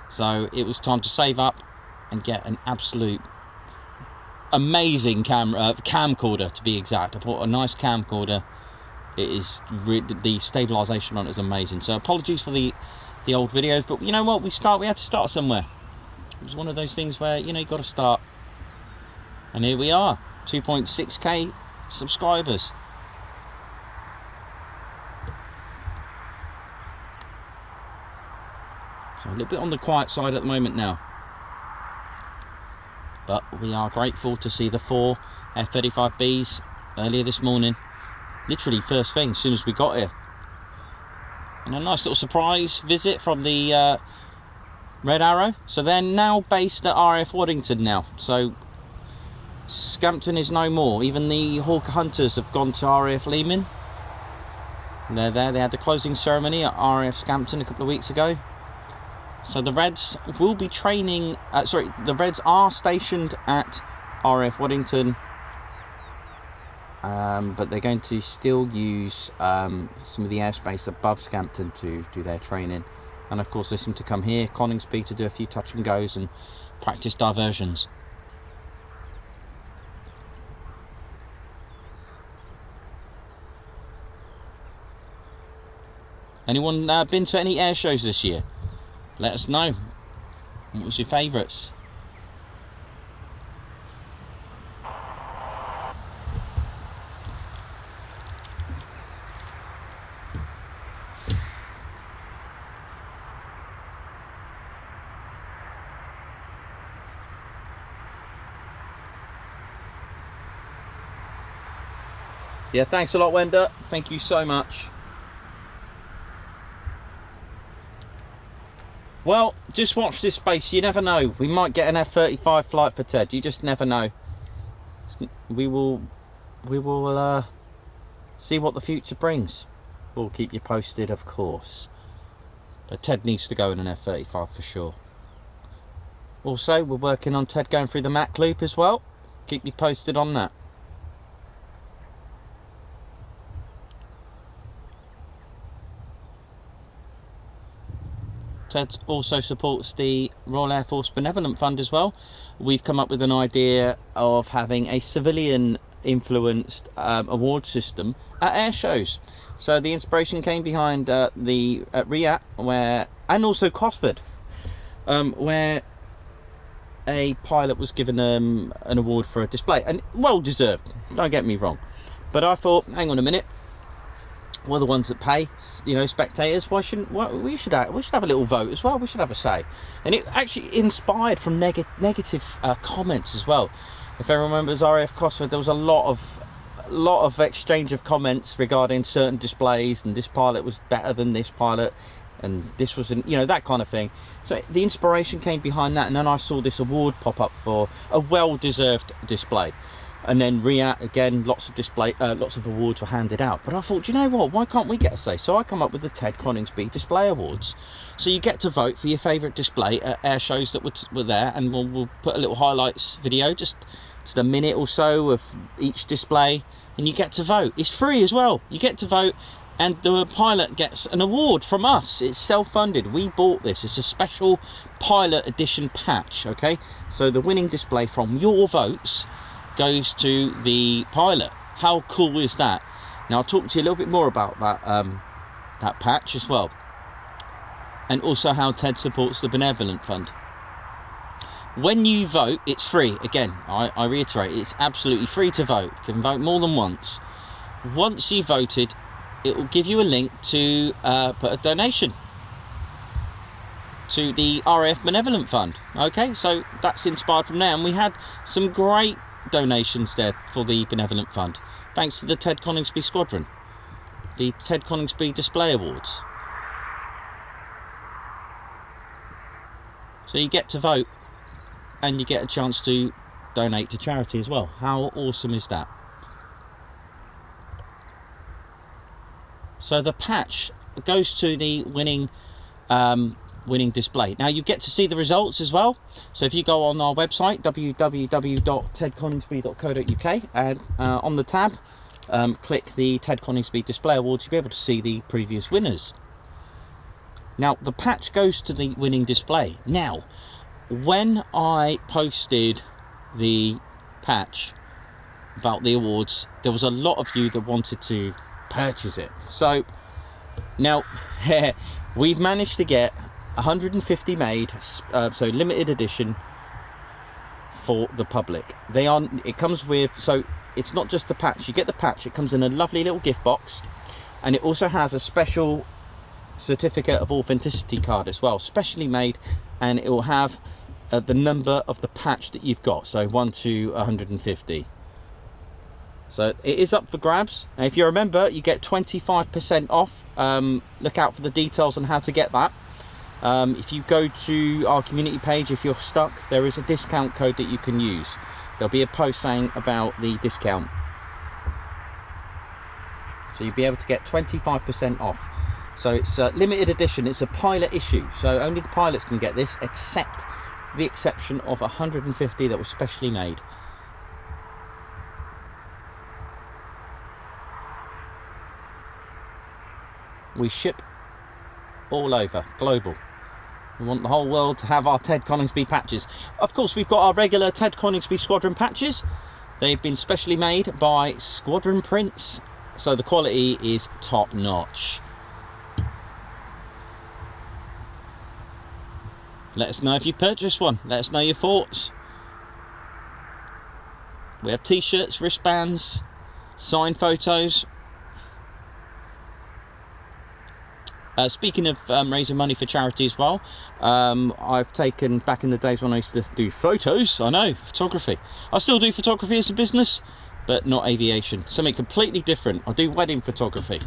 So it was time to save up and get an absolute amazing camcorder, to be exact. I bought a nice camcorder. It is the stabilisation on it is amazing. So apologies for the old videos, but you know what, we had to start somewhere. It was one of those things where, you know, you got to start, and here we are, 2.6k subscribers. So a little bit on the quiet side at the moment now, but we are grateful to see the 4 F35Bs earlier this morning, literally first thing as soon as we got here. And a nice little surprise visit from the Red Arrow. So they're now based at RAF Waddington now, so Scampton is no more. Even the Hawker Hunters have gone to RAF Leeman. They're there. They had the closing ceremony at RAF Scampton a couple of weeks ago. So the Reds will be training, the Reds are stationed at RAF Waddington, but they're going to still use some of the airspace above Scampton to do their training. And of course they seem to come here, Coningsby, to do a few touch and goes and practice diversions. Anyone been to any air shows this year? Let us know. What was your favourites? Yeah, thanks a lot, Wenda. Thank you so much. Well, just watch this space. You never know. We might get an F-35 flight for Ted. You just never know. We will see what the future brings. We'll keep you posted, of course. But Ted needs to go in an F-35 for sure. Also, we're working on Ted going through the Mac Loop as well. Keep you posted on that. Ted also supports the Royal Air Force Benevolent Fund as well. We've come up with an idea of having a civilian influenced award system at air shows. So the inspiration came behind at RIAT, and also Cosford, where a pilot was given an award for a display, and well deserved, don't get me wrong. But I thought, hang on a minute, we're the ones that pay, you know, spectators. We should have a little vote as well. We should have a say. And it actually inspired from negative comments as well. If everyone remembers RAF Cosford, there was a lot of exchange of comments regarding certain displays, and this pilot was better than this pilot, and this was, you know, that kind of thing. So the inspiration came behind that, and then I saw this award pop up for a well-deserved display. And then RIAT, again, lots of awards were handed out. But I thought, do you know what? Why can't we get a say? So I come up with the Ted Coningsby Display Awards. So you get to vote for your favourite display at air shows that were there, and we'll put a little highlights video, just a minute or so of each display, and you get to vote. It's free as well. You get to vote, and the pilot gets an award from us. It's self-funded. We bought this. It's a special pilot edition patch, okay? So the winning display from your votes goes to the pilot. How cool is that? Now I'll talk to you a little bit more about that that patch as well, and also how Ted supports the Benevolent Fund. When you vote, it's free. Again, I reiterate, it's absolutely free to vote. You can vote more than once. Once you've voted, it will give you a link to put a donation to the RAF Benevolent Fund. Okay, so that's inspired from there, and we had some great donations there for the Benevolent Fund, thanks to the Ted Coningsby Squadron, the Ted Coningsby Display Awards. So you get to vote, and you get a chance to donate to charity as well. How awesome is that? So the patch goes to the winning display. Now you get to see the results as well. So if you go on our website, www.tedconingsby.co.uk, and on the tab, click the Ted Coningsby Display Awards, you'll be able to see the previous winners. Now the patch goes to the winning display. Now, when I posted the patch about the awards, there was a lot of you that wanted to purchase it. So now we've managed to get 150 made, so limited edition for the public. It comes with, so it's not just the patch. You get the patch, it comes in a lovely little gift box, and it also has a special certificate of authenticity card as well, specially made, and it will have the number of the patch that you've got, so 1 to 150. So it is up for grabs, and if you're a member, you get 25% off. Look out for the details on how to get that. If you go to our community page, if you're stuck, there is a discount code that you can use. There'll be a post saying about the discount, so you'll be able to get 25% off. So it's a limited edition, it's a pilot issue, so only the pilots can get this, except the exception of 150 that was specially made. We ship all over, global. We want the whole world to have our Ted Coningsby patches. Of course, we've got our regular Ted Coningsby Squadron patches. They've been specially made by Squadron Prints, so the quality is top notch. Let us know if you purchased one. Let us know your thoughts. We have t-shirts, wristbands, signed photos. Speaking of raising money for charity as well, I've taken, back in the days when I used to do photos, I know, photography. I still do photography as a business, but not aviation. Something completely different. I do wedding photography.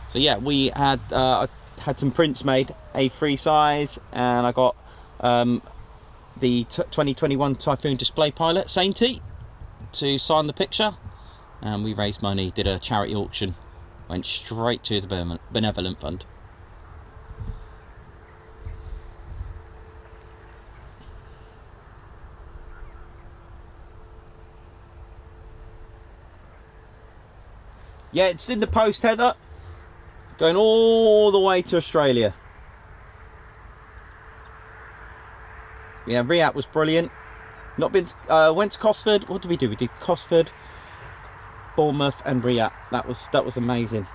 So yeah, we had I had some prints made, A3 size, and I got the 2021 Typhoon display pilot, Sainty, to sign the picture, and we raised money, did a charity auction. Went straight to the Benevolent Fund. Yeah, it's in the post, Heather. Going all the way to Australia. Yeah, RIAT was brilliant. Not been to, went to Cosford. What did we do? We did Cosford, Bournemouth and RIAT. That was amazing.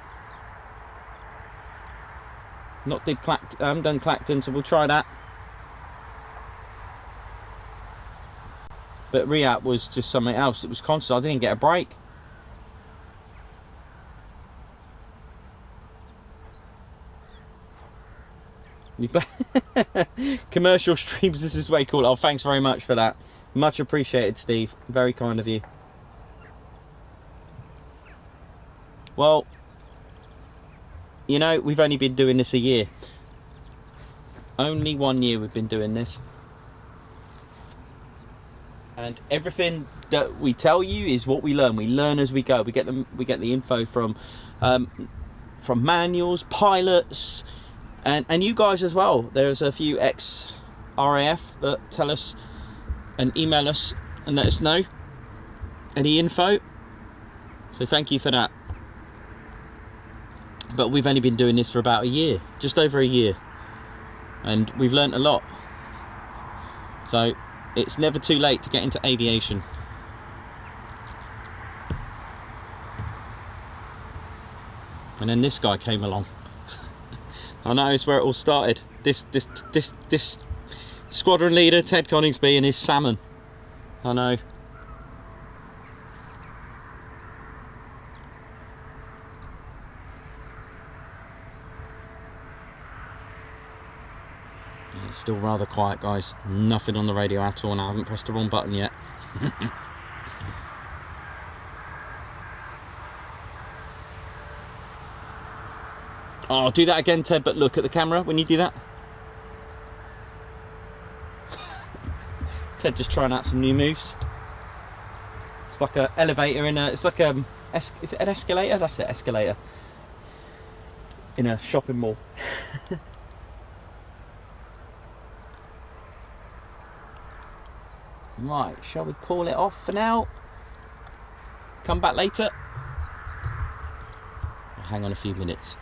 Not did Clacton, I haven't done Clacton, so we'll try that. But RIAT was just something else. It was constant. I didn't get a break. Commercial streams, this is way cool. Oh, thanks very much for that. Much appreciated, Steve. Very kind of you. Well, you know, we've only been doing this a year. Only 1 year we've been doing this. And everything that we tell you is what we learn. We learn as we go. We get the info from manuals, pilots, and you guys as well. There's a few ex-RAF that tell us and email us and let us know any info. So thank you for that. But we've only been doing this for about a year, just over a year, and we've learnt a lot. So it's never too late to get into aviation. And then this guy came along. I know it's where it all started. This squadron leader, Ted Coningsby, and his salmon. I know. It's still rather quiet, guys. Nothing on the radio at all, and I haven't pressed the wrong button yet. Oh, do that again, Ted, but look at the camera when you do that. Ted just trying out some new moves. It's like an elevator in a... It's like a... Is it an escalator? That's it, escalator. In a shopping mall. Right, shall we call it off for now? Come back later? I'll hang on a few minutes.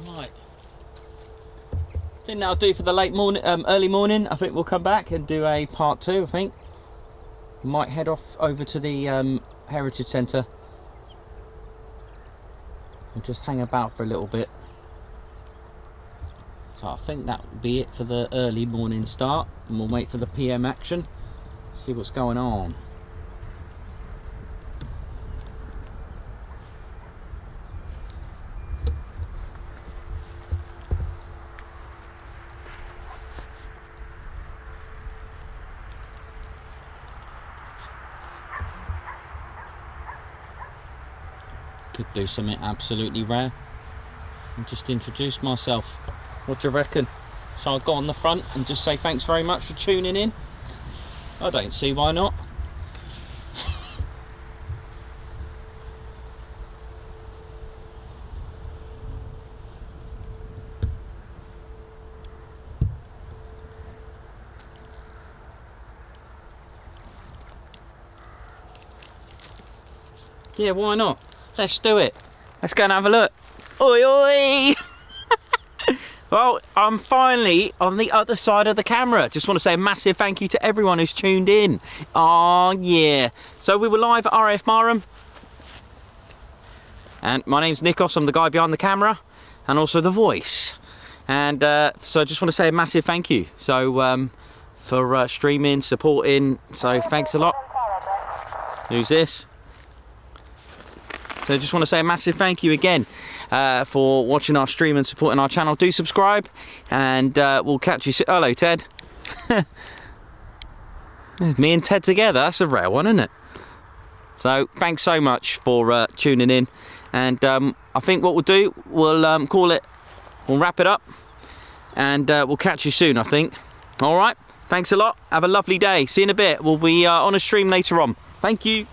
Right. I think that'll do for the late morning, early morning. I think we'll come back and do a part 2. I think might head off over to the Heritage Centre and just hang about for a little bit. So I think that will be it for the early morning start, and we'll wait for the PM action, see what's going on. could do something absolutely rare and just introduce myself. What do you reckon? So I'll go on the front and just say thanks very much for tuning in. I don't see why not. Yeah, why not? Let's do it. Let's go and have a look. Oi, oi! Well, I'm finally on the other side of the camera. Just want to say a massive thank you to everyone who's tuned in. Oh, yeah. So we were live at RAF Marham. And my name's Nikos. I'm the guy behind the camera. And also the voice. And so I just want to say a massive thank you. So for streaming, supporting. So thanks a lot. Who's this? So I just want to say a massive thank you again for watching our stream and supporting our channel. Do subscribe, and we'll catch you soon. Hello, Ted. There's me and Ted together. That's a rare one, isn't it? So thanks so much for tuning in, and I think what we'll do, we'll call it, we'll wrap it up, and we'll catch you soon, I think. All right. Thanks a lot. Have a lovely day. See you in a bit. We'll be on a stream later on. Thank you.